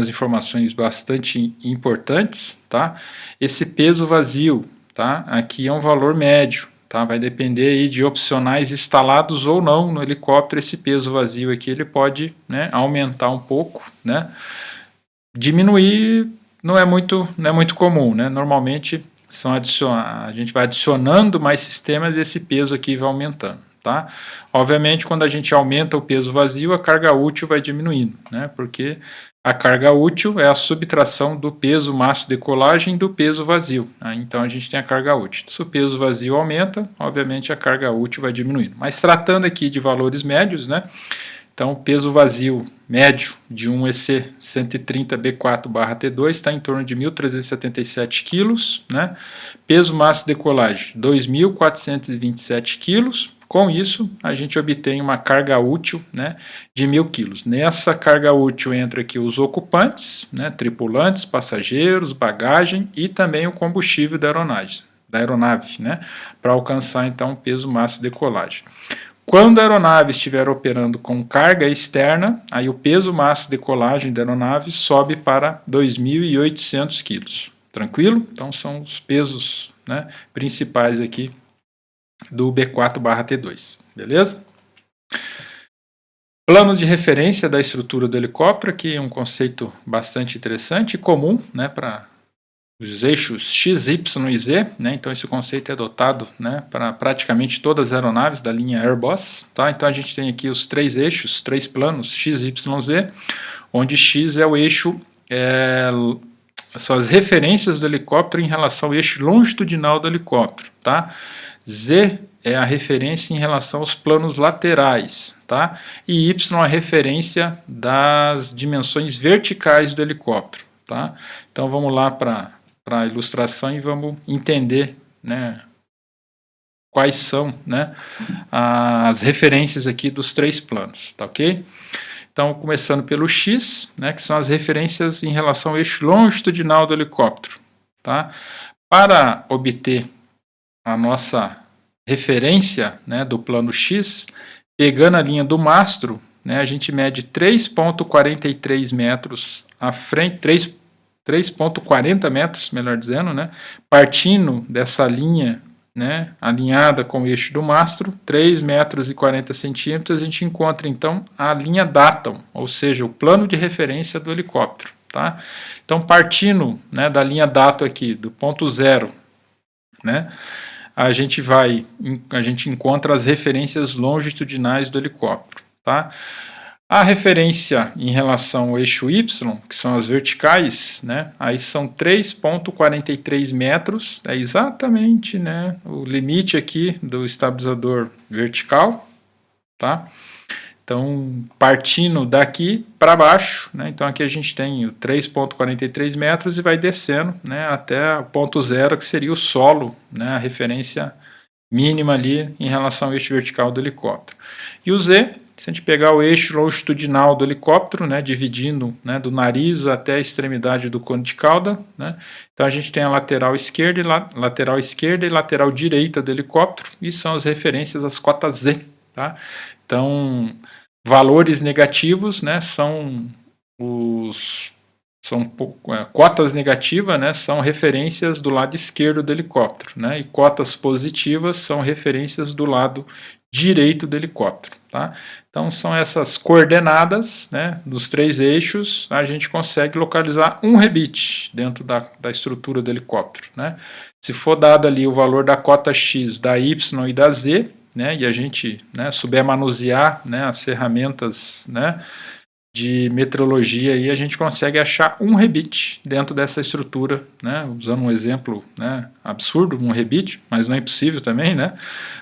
informações bastante importantes. Tá? Esse peso vazio, tá? Aqui é um valor médio. Tá? Vai depender aí de opcionais instalados ou não no helicóptero. Esse peso vazio aqui ele pode, né, aumentar um pouco, né? Diminuir não é muito comum, né? Normalmente a gente vai adicionando mais sistemas e esse peso aqui vai aumentando. Tá? Obviamente, quando a gente aumenta o peso vazio, a carga útil vai diminuindo, né? Porque a carga útil é a subtração do peso massa de decolagem do peso vazio. Né? Então a gente tem a carga útil. Se o peso vazio aumenta, obviamente a carga útil vai diminuindo. Mas tratando aqui de valores médios, né? Então, o peso vazio médio de um EC 130B4/T2 está em torno de 1.377 kg, né? Peso massa de decolagem 2.427 kg. Com isso, a gente obtém uma carga útil, né, de 1.000 kg. Nessa carga útil entra aqui os ocupantes, né, tripulantes, passageiros, bagagem e também o combustível da aeronave. da aeronave, né, para alcançar então o peso máximo de decolagem. Quando a aeronave estiver operando com carga externa, aí o peso máximo de decolagem da aeronave sobe para 2.800 kg. Tranquilo? Então são os pesos, né, principais aqui do B4/T2, beleza? Plano de referência da estrutura do helicóptero, que é um conceito bastante interessante e comum, né, para os eixos X, Y e Z, né? Então esse conceito é adotado, né, para praticamente todas as aeronaves da linha Airbus, tá? Então a gente tem aqui os três eixos, três planos X, Y, Z, onde X é o eixo, são as referências do helicóptero em relação ao eixo longitudinal do helicóptero, tá? Z é a referência em relação aos planos laterais, tá? E Y é a referência das dimensões verticais do helicóptero, tá? Então vamos lá para a ilustração e vamos entender, né, quais são, né, as referências aqui dos três planos, tá ok? Então, começando pelo X, né, que são as referências em relação ao eixo longitudinal do helicóptero, tá? Para obter a nossa referência, né, do plano X, pegando a linha do mastro, né, a gente mede 3,43 metros à frente, 3,40 metros, melhor dizendo, né, partindo dessa linha, né, alinhada com o eixo do mastro, 3 metros e 40 centímetros, a gente encontra então a linha Datum, ou seja, o plano de referência do helicóptero. Tá? Então, partindo, né, da linha Datum aqui, do ponto zero, né, a gente encontra as referências longitudinais do helicóptero. Tá? A referência em relação ao eixo Y, que são as verticais, né, aí são 3,43 metros, é exatamente, né, o limite aqui do estabilizador vertical, tá? Então, partindo daqui para baixo, né, então aqui a gente tem o 3,43 metros e vai descendo, né, até o ponto zero, que seria o solo, né, a referência mínima ali em relação ao eixo vertical do helicóptero. E o Z, se a gente pegar o eixo longitudinal do helicóptero, né, dividindo, né, do nariz até a extremidade do cone de cauda, né, então a gente tem a lateral esquerda e lateral direita do helicóptero, e são as referências às cotas Z. Tá? Então, valores negativos, né, cotas negativas, né, são referências do lado esquerdo do helicóptero, né, e cotas positivas são referências do lado direito do helicóptero. Tá? Então são essas coordenadas, né, dos três eixos, a gente consegue localizar um rebite dentro da estrutura do helicóptero. Né? Se for dado ali o valor da cota X, da Y e da Z, né, e a gente, né, souber manusear, né, as ferramentas, né, de metrologia, aí a gente consegue achar um rebite dentro dessa estrutura, né, usando um exemplo, né, absurdo, um rebite, mas não é impossível também, né,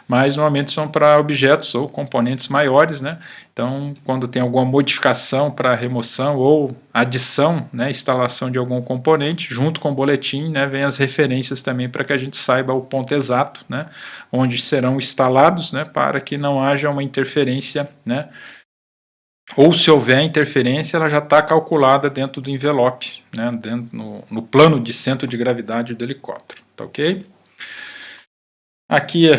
mas normalmente são para objetos ou componentes maiores, né, então quando tem alguma modificação para remoção ou adição, né, instalação de algum componente, junto com o boletim, né, vem as referências também para que a gente saiba o ponto exato, né, onde serão instalados, né, para que não haja uma interferência, né, ou se houver interferência, ela já está calculada dentro do envelope, né, no plano de centro de gravidade do helicóptero, tá ok? Aqui é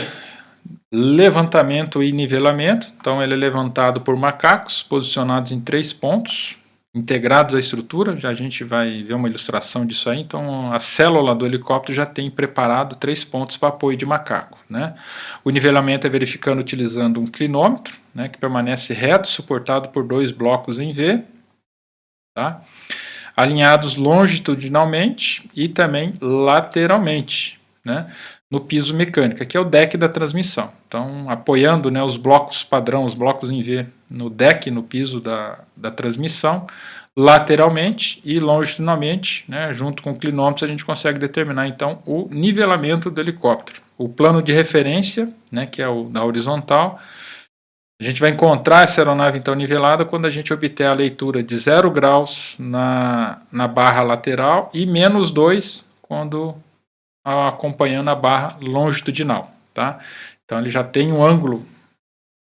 levantamento e nivelamento, então ele é levantado por macacos posicionados em 3 pontos, integrados à estrutura, já a gente vai ver uma ilustração disso aí, então a célula do helicóptero já tem preparado 3 pontos para apoio de macaco. Né? O nivelamento é verificando utilizando um clinômetro, né, que permanece reto, suportado por 2 blocos em V, tá? Alinhados longitudinalmente e também lateralmente, né, no piso mecânico, que é o deck da transmissão. Então, apoiando, né, os blocos padrão, os blocos em V no deck, no piso da transmissão, lateralmente e longitudinalmente, né, junto com o clinômetro, a gente consegue determinar, então, o nivelamento do helicóptero. O plano de referência, né, que é o da horizontal, a gente vai encontrar essa aeronave, então, nivelada quando a gente obter a leitura de 0 graus na barra lateral e menos 2 quando acompanhando a barra longitudinal, tá? Então ele já tem um ângulo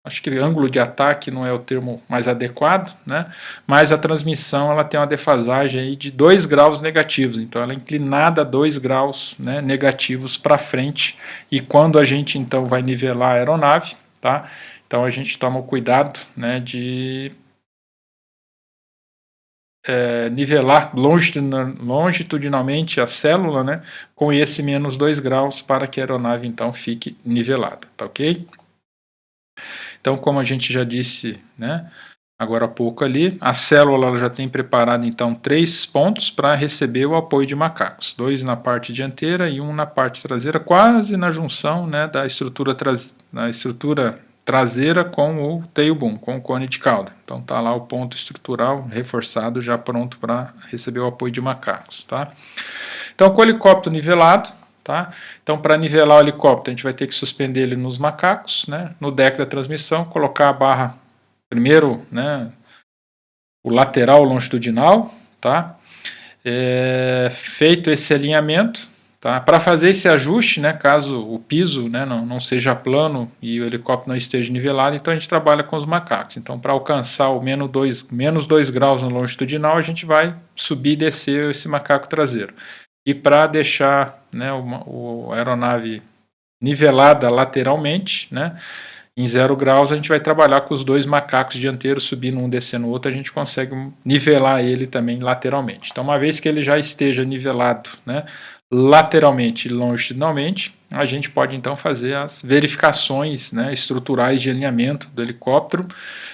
acho que ângulo de ataque não é o termo mais adequado, né? Mas a transmissão ela tem uma defasagem aí de 2 graus negativos, então ela é inclinada 2 graus, né, negativos para frente, e quando a gente então vai nivelar a aeronave, tá? Então a gente toma o cuidado, né, de nivelar longitudinalmente a célula, né, com esse menos 2 graus para que a aeronave então fique nivelada, tá ok? Então, como a gente já disse, né, agora há pouco ali, a célula ela já tem preparado então 3 pontos para receber o apoio de macacos, 2 na parte dianteira e 1 na parte traseira, quase na junção, né, da estrutura traseira com o tail boom, com o cone de cauda. Então está lá o ponto estrutural reforçado, já pronto para receber o apoio de macacos, tá? Então com o helicóptero nivelado, tá? Então para nivelar o helicóptero a gente vai ter que suspender ele nos macacos, né? No deck da transmissão, colocar a barra primeiro, né? O lateral longitudinal, tá? Feito esse alinhamento, tá? Para fazer esse ajuste, né, caso o piso, né, não seja plano e o helicóptero não esteja nivelado, então a gente trabalha com os macacos. Então, para alcançar o menos 2 graus no longitudinal, a gente vai subir e descer esse macaco traseiro. E para deixar, né, a aeronave nivelada lateralmente, né, em 0 graus, a gente vai trabalhar com os 2 macacos dianteiros subindo um, descendo o outro, a gente consegue nivelar ele também lateralmente. Então, uma vez que ele já esteja nivelado, né, lateralmente e longitudinalmente, a gente pode então fazer as verificações, né, estruturais de alinhamento do helicóptero.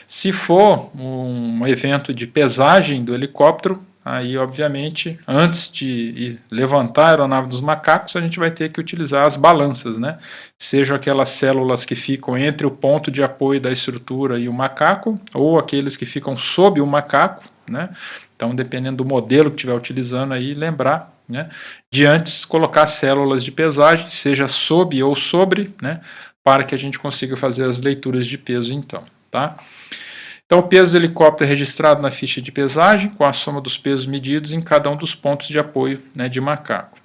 Se for um evento de pesagem do helicóptero, aí obviamente antes de levantar a aeronave dos macacos, a gente vai ter que utilizar as balanças, né? Sejam aquelas células que ficam entre o ponto de apoio da estrutura e o macaco, ou aqueles que ficam sob o macaco, né? Então, dependendo do modelo que estiver utilizando aí, lembrar, né, de antes colocar células de pesagem, seja sob ou sobre, né, para que a gente consiga fazer as leituras de peso então, tá? Então, o peso do helicóptero é registrado na ficha de pesagem, com a soma dos pesos medidos em cada um dos pontos de apoio, né, de macaco.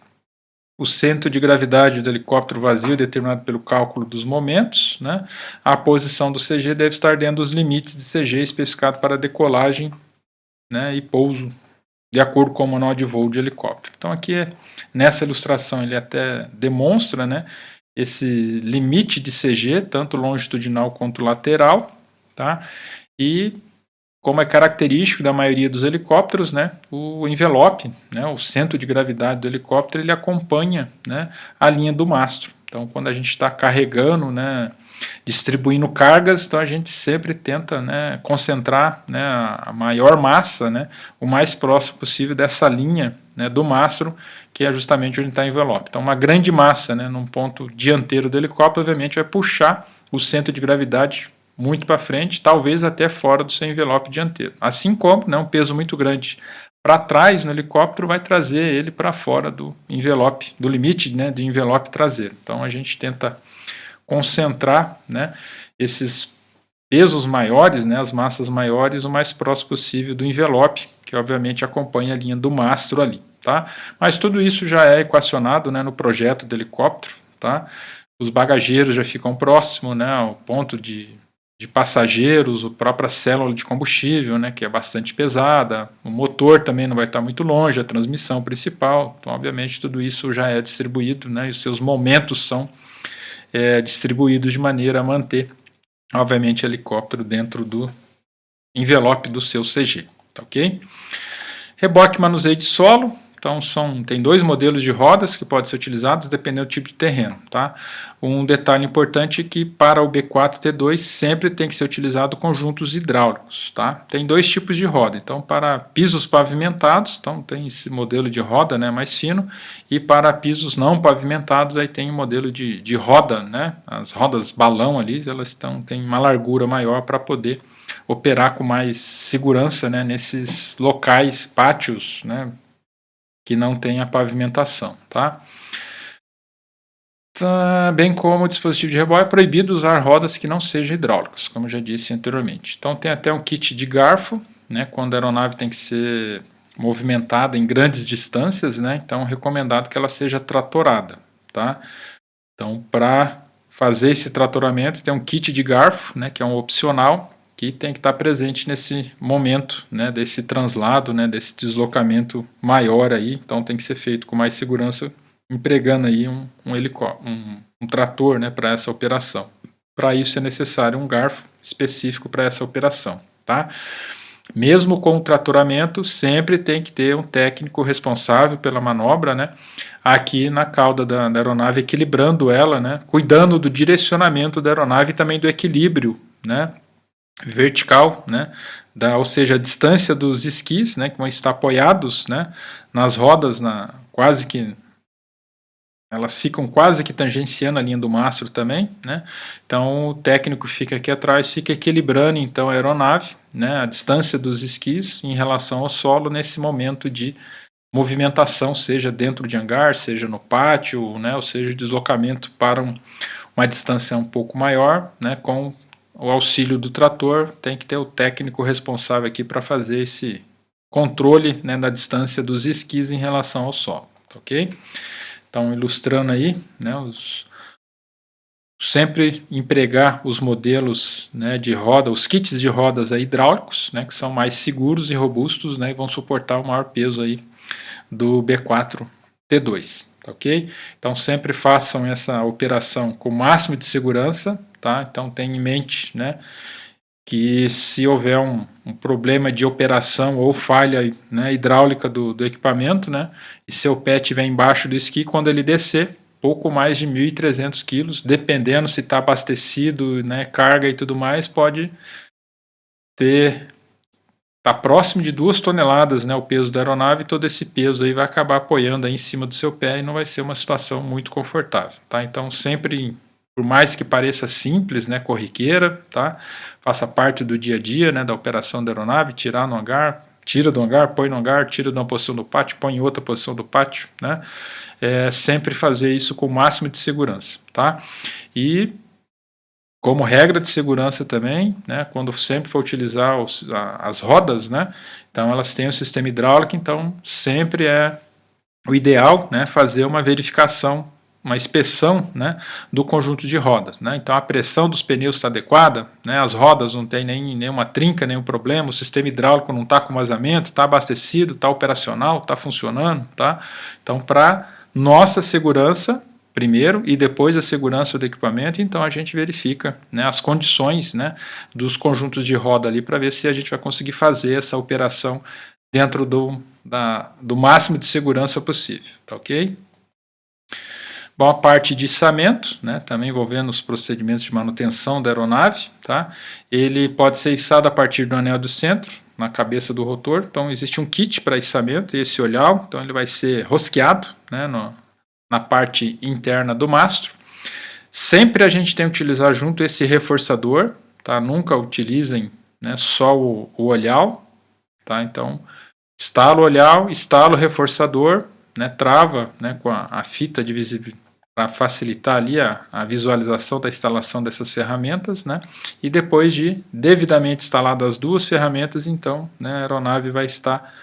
O centro de gravidade do helicóptero vazio é determinado pelo cálculo dos momentos, né? A posição do CG deve estar dentro dos limites de CG especificado para decolagem, né, e pouso, de acordo com o manual de voo de helicóptero. Então aqui, nessa ilustração, ele até demonstra, né, esse limite de CG, tanto longitudinal quanto lateral, tá? E como é característico da maioria dos helicópteros, né, o envelope, né, o centro de gravidade do helicóptero, ele acompanha, né, a linha do mastro. Então, quando a gente está carregando, né, distribuindo cargas, então a gente sempre tenta, né, concentrar, né, a maior massa, né, o mais próximo possível dessa linha, né, do mastro, que é justamente onde está o envelope. Então, uma grande massa, né, num ponto dianteiro do helicóptero, obviamente, vai puxar o centro de gravidade muito para frente, talvez até fora do seu envelope dianteiro. Assim como, né, um peso muito grande para trás no helicóptero vai trazer ele para fora do envelope, do limite, né, de envelope traseiro. Então a gente tenta concentrar, né, esses pesos maiores, né, as massas maiores, o mais próximo possível do envelope, que obviamente acompanha a linha do mastro ali, tá? Mas tudo isso já é equacionado, né, no projeto do helicóptero, tá? Os bagageiros já ficam próximos, né, ao ponto de passageiros, a própria célula de combustível, né, que é bastante pesada, o motor também não vai estar muito longe, a transmissão principal, então obviamente tudo isso já é distribuído, né, e os seus momentos são distribuídos de maneira a manter, obviamente, o helicóptero dentro do envelope do seu CG, tá ok? Reboque manuseio de solo. Então, tem 2 modelos de rodas que podem ser utilizados dependendo do tipo de terreno. Tá? Um detalhe importante é que para o B4T2 sempre tem que ser utilizado conjuntos hidráulicos. Tá? Tem 2 tipos de roda. Então, para pisos pavimentados, então tem esse modelo de roda, né, mais fino, e para pisos não pavimentados, aí tem o modelo de roda, né, as rodas balão ali, elas têm uma largura maior para poder operar com mais segurança, né, nesses locais, pátios, né, que não tem a pavimentação, tá? Bem como o dispositivo de reboque é proibido usar rodas que não sejam hidráulicas, como já disse anteriormente. Então tem até um kit de garfo, né, quando a aeronave tem que ser movimentada em grandes distâncias, né, então é recomendado que ela seja tratorada, tá? Então para fazer esse tratoramento, tem um kit de garfo, né, que é um opcional, que tem que estar presente nesse momento, né, desse translado, né, desse deslocamento maior aí, então tem que ser feito com mais segurança, empregando aí um trator, né, para essa operação. Para isso é necessário um garfo específico para essa operação, tá? Mesmo com o tratoramento, sempre tem que ter um técnico responsável pela manobra, né, aqui na cauda da aeronave, equilibrando ela, né, cuidando do direcionamento da aeronave e também do equilíbrio, né, vertical, né, ou seja, a distância dos esquis, né, que vão estar apoiados, né, nas rodas, quase que elas ficam quase que tangenciando a linha do mastro também, né? Então o técnico fica aqui atrás, fica equilibrando então a aeronave, né, a distância dos esquis em relação ao solo nesse momento de movimentação, seja dentro de hangar, seja no pátio, né, ou seja, deslocamento para uma distância um pouco maior, né, com o auxílio do trator, tem que ter o técnico responsável aqui para fazer esse controle, né, da distância dos esquis em relação ao solo, ok? Então, ilustrando aí, né, sempre empregar os modelos, né, de roda, os kits de rodas aí, hidráulicos, né, que são mais seguros e robustos, né, e vão suportar o maior peso aí do B4T2, ok? Então sempre façam essa operação com o máximo de segurança, tá? Então tenha em mente, né, que se houver um problema de operação ou falha, né, hidráulica do equipamento, né, e seu pé estiver embaixo do esqui, quando ele descer, pouco mais de 1.300 kg, dependendo se está abastecido, né, carga e tudo mais, pode tá próximo de 2 toneladas, né, o peso da aeronave, e todo esse peso aí vai acabar apoiando aí em cima do seu pé e não vai ser uma situação muito confortável, tá? Então sempre, por mais que pareça simples, né, corriqueira, tá? Faça parte do dia a dia, né, da operação da aeronave, tirar no hangar, tira do hangar, põe no hangar, tira de uma posição do pátio, põe em outra posição do pátio, né? Sempre fazer isso com o máximo de segurança, tá? E como regra de segurança também, né, quando sempre for utilizar as rodas, né, então elas têm o sistema hidráulico, então sempre é o ideal, né, fazer uma verificação, uma inspeção, né, do conjunto de rodas, né, então a pressão dos pneus está adequada, né, as rodas não tem nenhuma trinca, nenhum problema, o sistema hidráulico não está com vazamento, está abastecido, está operacional, está funcionando, tá? Então para nossa segurança primeiro e depois a segurança do equipamento, então a gente verifica, né, as condições, né, dos conjuntos de roda ali para ver se a gente vai conseguir fazer essa operação dentro do máximo de segurança possível, tá ok? Bom, a parte de içamento, né, também envolvendo os procedimentos de manutenção da aeronave, tá? Ele pode ser içado a partir do anel do centro, na cabeça do rotor, então existe um kit para içamento, esse olhar, então ele vai ser rosqueado, né, na parte interna do mastro. Sempre a gente tem que utilizar junto esse reforçador, tá? Nunca utilizem, né, só o olhar, tá? Então, instala o olhar, instala o reforçador, né, trava, né, com a fita divisível para facilitar ali a visualização da instalação dessas ferramentas, né? E depois de devidamente instaladas as duas ferramentas, então, né, a aeronave vai estar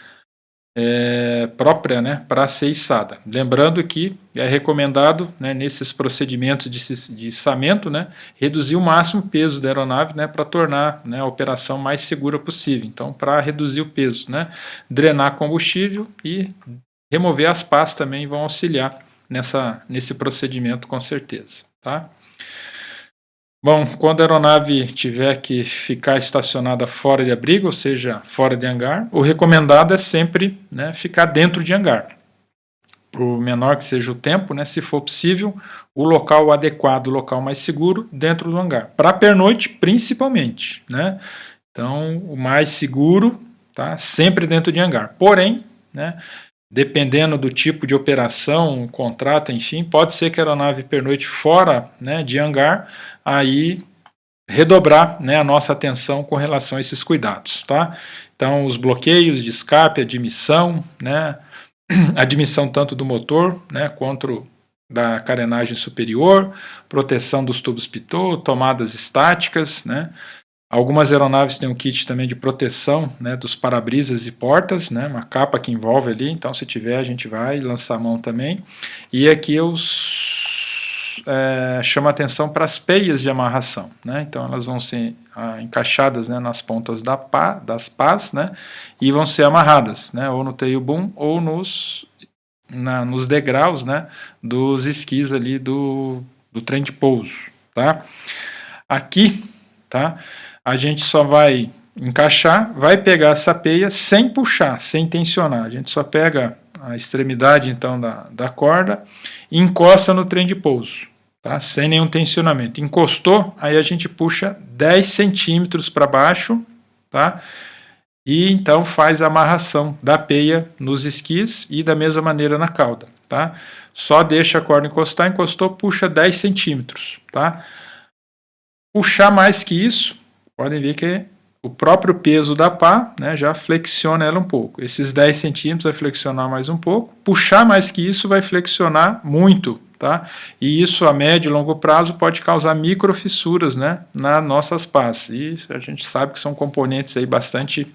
própria, né, para ser içada. Lembrando que é recomendado, né, nesses procedimentos de içamento, né, reduzir o máximo o peso da aeronave, né, para tornar, né, a operação mais segura possível. Então, para reduzir o peso, né, drenar combustível e remover as pás também vão auxiliar nesse procedimento com certeza, tá? Bom, quando a aeronave tiver que ficar estacionada fora de abrigo, ou seja, fora de hangar, o recomendado é sempre, né, ficar dentro de hangar. Por menor que seja o tempo, né, se for possível, o local adequado, o local mais seguro, dentro do hangar. Para pernoite, principalmente, né? Então, o mais seguro, tá, sempre dentro de hangar. Porém, né, dependendo do tipo de operação, contrato, enfim, pode ser que a aeronave pernoite fora, né, de hangar, aí redobrar, né, a nossa atenção com relação a esses cuidados, tá? Então, os bloqueios de escape, admissão, né, admissão tanto do motor, né, quanto da carenagem superior, proteção dos tubos pitot, tomadas estáticas, né. Algumas aeronaves têm um kit também de proteção, né, dos para-brisas e portas, né, uma capa que envolve ali, então se tiver a gente vai lançar a mão também. E aqui chama atenção para as peias de amarração, né? Então elas vão ser encaixadas, né, nas pontas das pás, né, e vão ser amarradas, né, ou no tail boom ou nos degraus, né, dos esquis ali do trem de pouso, tá? Aqui, tá, a gente só vai encaixar, vai pegar essa peia sem puxar, sem tensionar. A gente só pega a extremidade então da corda e encosta no trem de pouso, tá? Sem nenhum tensionamento. Encostou, aí a gente puxa 10 centímetros para baixo, tá? E então faz a amarração da peia nos esquis e da mesma maneira na cauda, tá? Só deixa a corda encostar, encostou, puxa 10 centímetros, tá? Puxar mais que isso, podem ver que o próprio peso da pá, né, já flexiona ela um pouco. Esses 10 centímetros vai flexionar mais um pouco. Puxar mais que isso vai flexionar muito, tá? E isso a médio e longo prazo pode causar microfissuras, né, nas nossas pás. E a gente sabe que são componentes aí bastante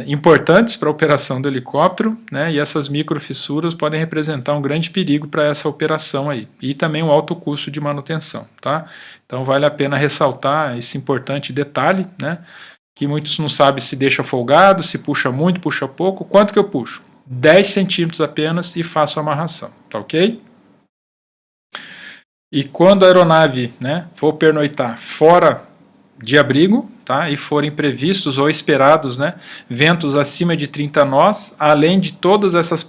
importantes para a operação do helicóptero, né, e essas microfissuras podem representar um grande perigo para essa operação aí, e também um alto custo de manutenção, tá? Então vale a pena ressaltar esse importante detalhe, né, que muitos não sabem se deixa folgado, se puxa muito, puxa pouco. Quanto que eu puxo? 10 centímetros apenas e faço a amarração, tá ok? E quando a aeronave, né, for pernoitar fora de abrigo, tá, e forem previstos ou esperados, né, ventos acima de 30 nós, além de todas essas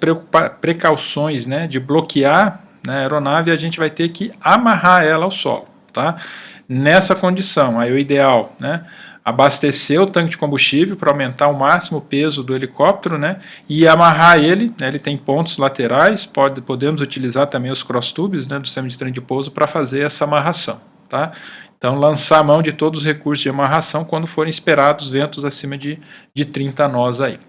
precauções, né, de bloquear, né, a aeronave, a gente vai ter que amarrar ela ao solo, tá? Nessa condição, aí o ideal, né, abastecer o tanque de combustível para aumentar ao máximo o peso do helicóptero, né, e amarrar ele, né, ele tem pontos laterais, podemos utilizar também os cross tubes, né, do sistema de trem de pouso para fazer essa amarração, tá? Então, lançar a mão de todos os recursos de amarração quando forem esperados ventos acima de 30 nós aí.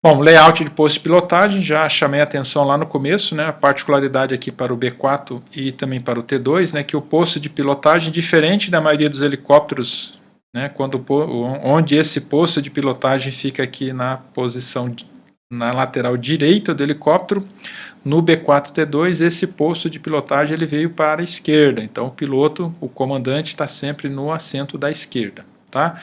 Bom, layout de posto de pilotagem, já chamei a atenção lá no começo, né, a particularidade aqui para o B4 e também para o T2, né, que o posto de pilotagem, diferente da maioria dos helicópteros, né, onde esse posto de pilotagem fica aqui na posição na lateral direita do helicóptero, no B4T2 esse posto de pilotagem ele veio para a esquerda, então o piloto, o comandante está sempre no assento da esquerda, tá?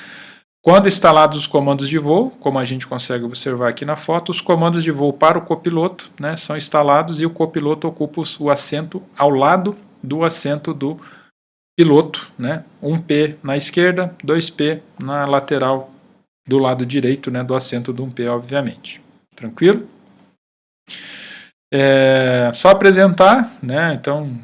Quando instalados os comandos de voo, como a gente consegue observar aqui na foto, os comandos de voo para o copiloto, né, são instalados e o copiloto ocupa o assento ao lado do assento do piloto, né, 1P na esquerda, 2P na lateral do lado direito, né, do assento do 1P, obviamente. Tranquilo? Só apresentar, né, então,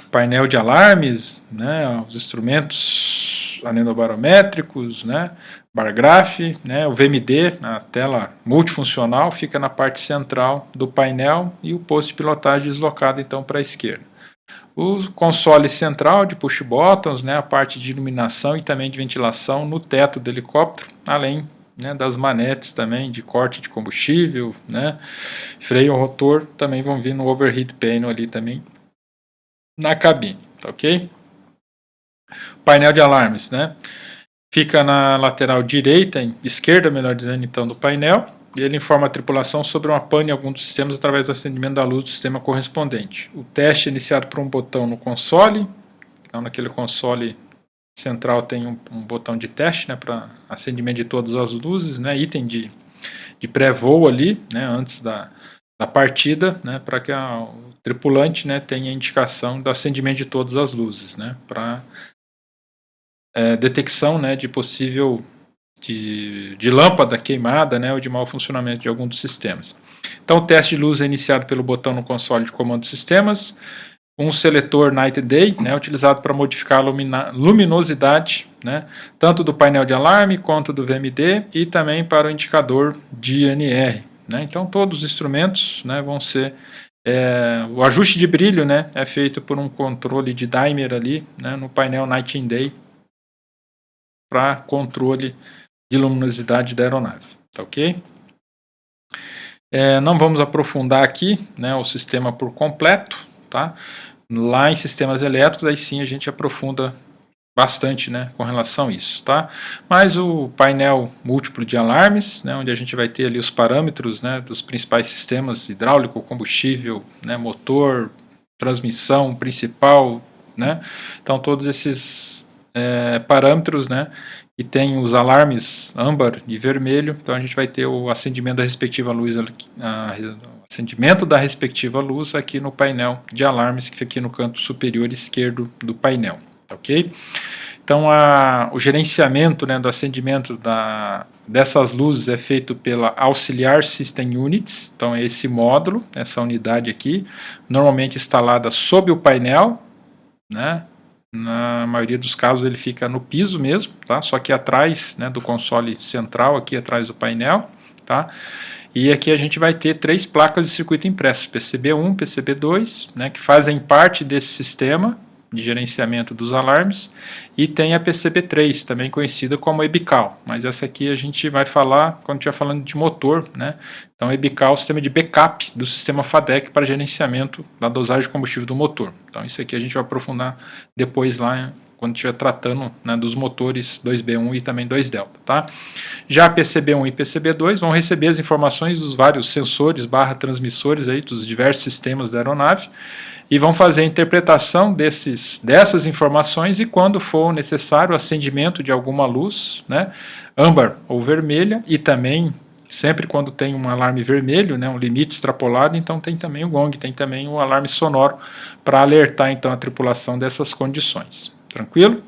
painel de alarmes, né, os instrumentos anenobarométricos, né, bar graph, né, o VMD, a tela multifuncional, fica na parte central do painel e o posto de pilotagem deslocado então para a esquerda. O console central de push buttons, né, a parte de iluminação e também de ventilação no teto do helicóptero, além, né, das manetes também de corte de combustível, né, freio rotor também vão vir no overhead panel ali também na cabine, tá ok? Painel de alarmes, né, fica na lateral direita, esquerda, melhor dizendo, então, do painel, e ele informa a tripulação sobre uma pane em algum dos sistemas através do acendimento da luz do sistema correspondente. O teste é iniciado por um botão no console, então naquele console central tem um botão de teste, né, para acendimento de todas as luzes, né, item de pré-voo ali, né, antes da partida, né, para que o tripulante, né, tenha indicação do acendimento de todas as luzes, né, para detecção, né, de possível de lâmpada queimada, né, ou de mau funcionamento de algum dos sistemas. Então o teste de luz é iniciado pelo botão no console de comando de sistemas, um seletor Night Day, né, utilizado para modificar a luminosidade, né, tanto do painel de alarme quanto do VMD e também para o indicador de INR. Né, então todos os instrumentos, né, vão ser o ajuste de brilho, né, é feito por um controle de dimmer ali, né, no painel Night and Day para controle de luminosidade da aeronave, tá ok? Não vamos aprofundar aqui, né, o sistema por completo, tá? Lá em sistemas elétricos, aí sim a gente aprofunda bastante, né, com relação a isso, tá? Mas o painel múltiplo de alarmes, né, onde a gente vai ter ali os parâmetros, né, dos principais sistemas hidráulico, combustível, né, motor, transmissão principal, né? Então todos esses parâmetros, né, e tem os alarmes âmbar e vermelho, então a gente vai ter o acendimento da respectiva luz, acendimento da respectiva luz aqui no painel de alarmes, que fica aqui no canto superior esquerdo do painel, ok? Então o gerenciamento, né, do acendimento dessas luzes é feito pela Auxiliar System Units, então é esse módulo, essa unidade aqui, normalmente instalada sob o painel, né? Na maioria dos casos ele fica no piso mesmo, tá? Só que atrás, né, do console central, aqui atrás do painel, tá? E aqui a gente vai ter 3 placas de circuito impresso, PCB1, PCB2, né, que fazem parte desse sistema de gerenciamento dos alarmes, e tem a PCB3, também conhecida como EBCAL, mas essa aqui a gente vai falar quando estiver falando de motor, né? Então EBCAL é o sistema de backup do sistema FADEC para gerenciamento da dosagem de combustível do motor. Então isso aqui a gente vai aprofundar depois lá quando estiver tratando, né, dos motores 2B1 e também 2Delta, tá? Já PCB1 e PCB2 vão receber as informações dos vários sensores / transmissores aí dos diversos sistemas da aeronave e vão fazer a interpretação dessas informações e, quando for necessário, o acendimento de alguma luz, né, âmbar ou vermelha, e também sempre quando tem um alarme vermelho, né, um limite extrapolado, então tem também o gong, tem também o alarme sonoro para alertar então a tripulação dessas condições. Tranquilo?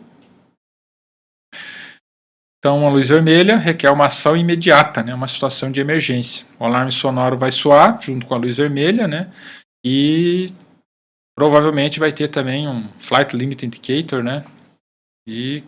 Então, uma luz vermelha requer uma ação imediata, né, uma situação de emergência. O alarme sonoro vai soar junto com a luz vermelha, né, e provavelmente vai ter também um Flight Limit Indicator, né, e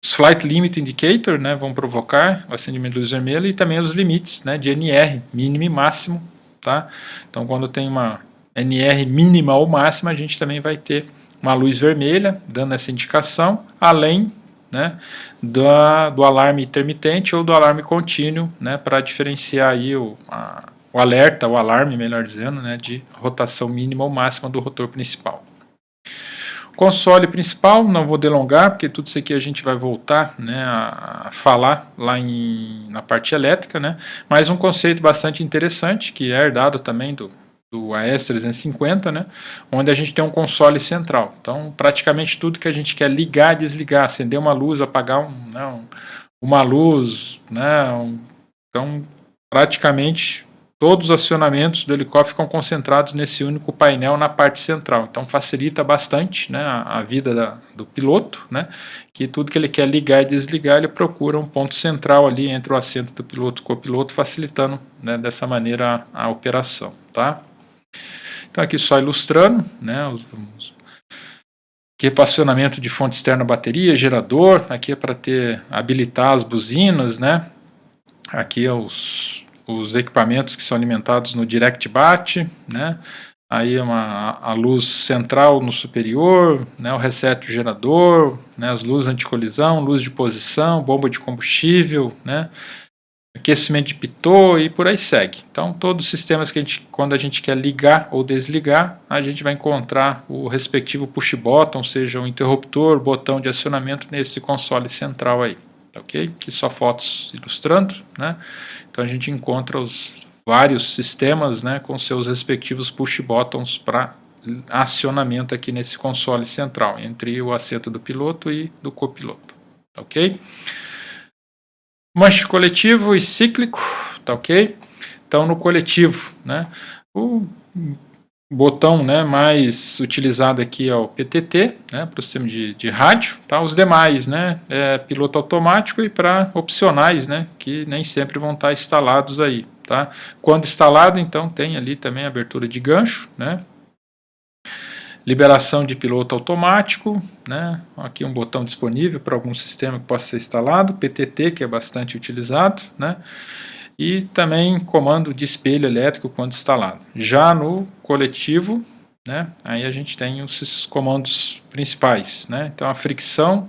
os Flight Limit Indicator, né, vão provocar o acendimento de luz vermelha, e também os limites, né, de NR, mínimo e máximo, tá? Então, quando tem uma NR mínima ou máxima, a gente também vai ter uma luz vermelha, dando essa indicação, além, né, do alarme intermitente ou do alarme contínuo, né, para diferenciar aí o alerta, o alarme, melhor dizendo, né, de rotação mínima ou máxima do rotor principal. Console principal, não vou delongar, porque tudo isso aqui a gente vai voltar, né, a falar lá na parte elétrica, né, mas um conceito bastante interessante, que é herdado também do AS350, né, onde a gente tem um console central. Então, praticamente tudo que a gente quer ligar, desligar, acender uma luz, apagar uma luz, né, então, praticamente todos os acionamentos do helicóptero ficam concentrados nesse único painel na parte central. Então facilita bastante, né, a vida do piloto, né, que tudo que ele quer ligar e desligar, ele procura um ponto central ali entre o assento do piloto e o copiloto, facilitando, né, dessa maneira a operação. Tá? Então aqui só ilustrando, né, aqui é para acionamento de fonte externa bateria, gerador, aqui é para habilitar as buzinas, né, aqui é os equipamentos que são alimentados no Direct Bat, né? Aí a luz central no superior, né? O reset gerador, né? As luzes anticolisão, luz de posição, bomba de combustível, né? Aquecimento de pitot e por aí segue. Então todos os sistemas que quando a gente quer ligar ou desligar, a gente vai encontrar o respectivo push button, ou seja, o interruptor, botão de acionamento nesse console central aí. Ok? Aqui só fotos ilustrando, né? Então a gente encontra os vários sistemas, né, com seus respectivos push buttons para acionamento aqui nesse console central, entre o assento do piloto e do copiloto. Tá ok? Manche coletivo e cíclico, tá ok? Então no coletivo, né, o botão, né, mais utilizado aqui é o PTT, né, para o sistema de rádio, tá? Os demais, né, piloto automático e para opcionais, né, que nem sempre vão estar instalados aí, tá? Quando instalado, então tem ali também a abertura de gancho, né? Liberação de piloto automático, né? Aqui um botão disponível para algum sistema que possa ser instalado, PTT, que é bastante utilizado, né? E também comando de espelho elétrico quando instalado. Já no coletivo, né, aí a gente tem os comandos principais, né? Então a fricção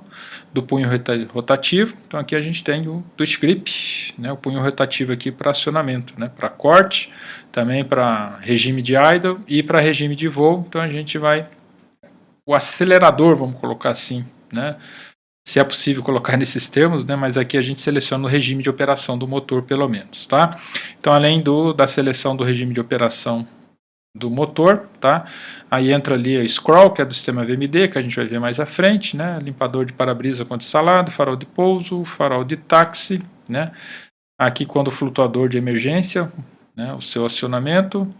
do punho rotativo, então aqui a gente tem o twist grip, né, o punho rotativo aqui para acionamento, né, para corte, também para regime de idle e para regime de voo. Então a gente vai, o acelerador, vamos colocar assim, né, se é possível colocar nesses termos, né, mas aqui a gente seleciona o regime de operação do motor, pelo menos, tá? Então, além da seleção do regime de operação do motor, tá? Aí entra ali a scroll, que é do sistema VMD, que a gente vai ver mais à frente, né? Limpador de para-brisa quando instalado, farol de pouso, farol de táxi, né? Aqui quando o flutuador de emergência, né? O seu acionamento,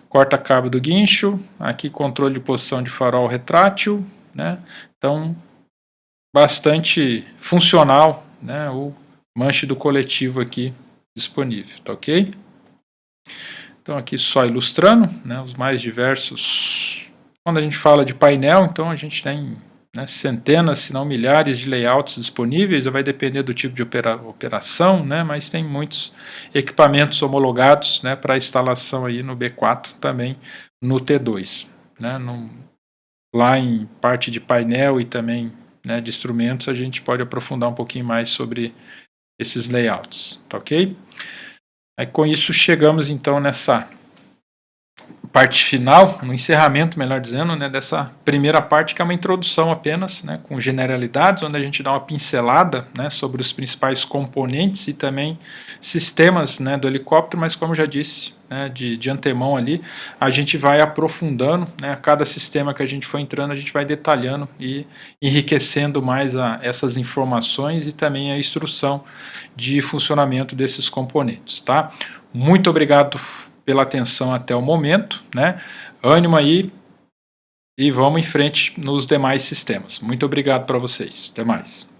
corta-cabo do guincho, aqui controle de posição de farol retrátil, né? Então, bastante funcional, né? O manche do coletivo aqui disponível, tá ok? Então aqui só ilustrando, né, os mais diversos. Quando a gente fala de painel, então a gente tem, né, centenas, se não milhares de layouts disponíveis, vai depender do tipo de operação, né, mas tem muitos equipamentos homologados, né, para instalação aí no B4, também no T2. Né, lá em parte de painel e também, né, de instrumentos, a gente pode aprofundar um pouquinho mais sobre esses layouts, tá ok? Aí, com isso chegamos então nessa parte final, no encerramento, melhor dizendo, né, dessa primeira parte, que é uma introdução apenas, né, com generalidades, onde a gente dá uma pincelada, né, sobre os principais componentes e também sistemas, né, do helicóptero, mas como já disse, né, de antemão ali, a gente vai aprofundando, né, a cada sistema que a gente for entrando, a gente vai detalhando e enriquecendo mais essas informações e também a instrução de funcionamento desses componentes, tá? Muito obrigado pela atenção até o momento, né? Ânimo aí e vamos em frente nos demais sistemas. Muito obrigado para vocês. Até mais.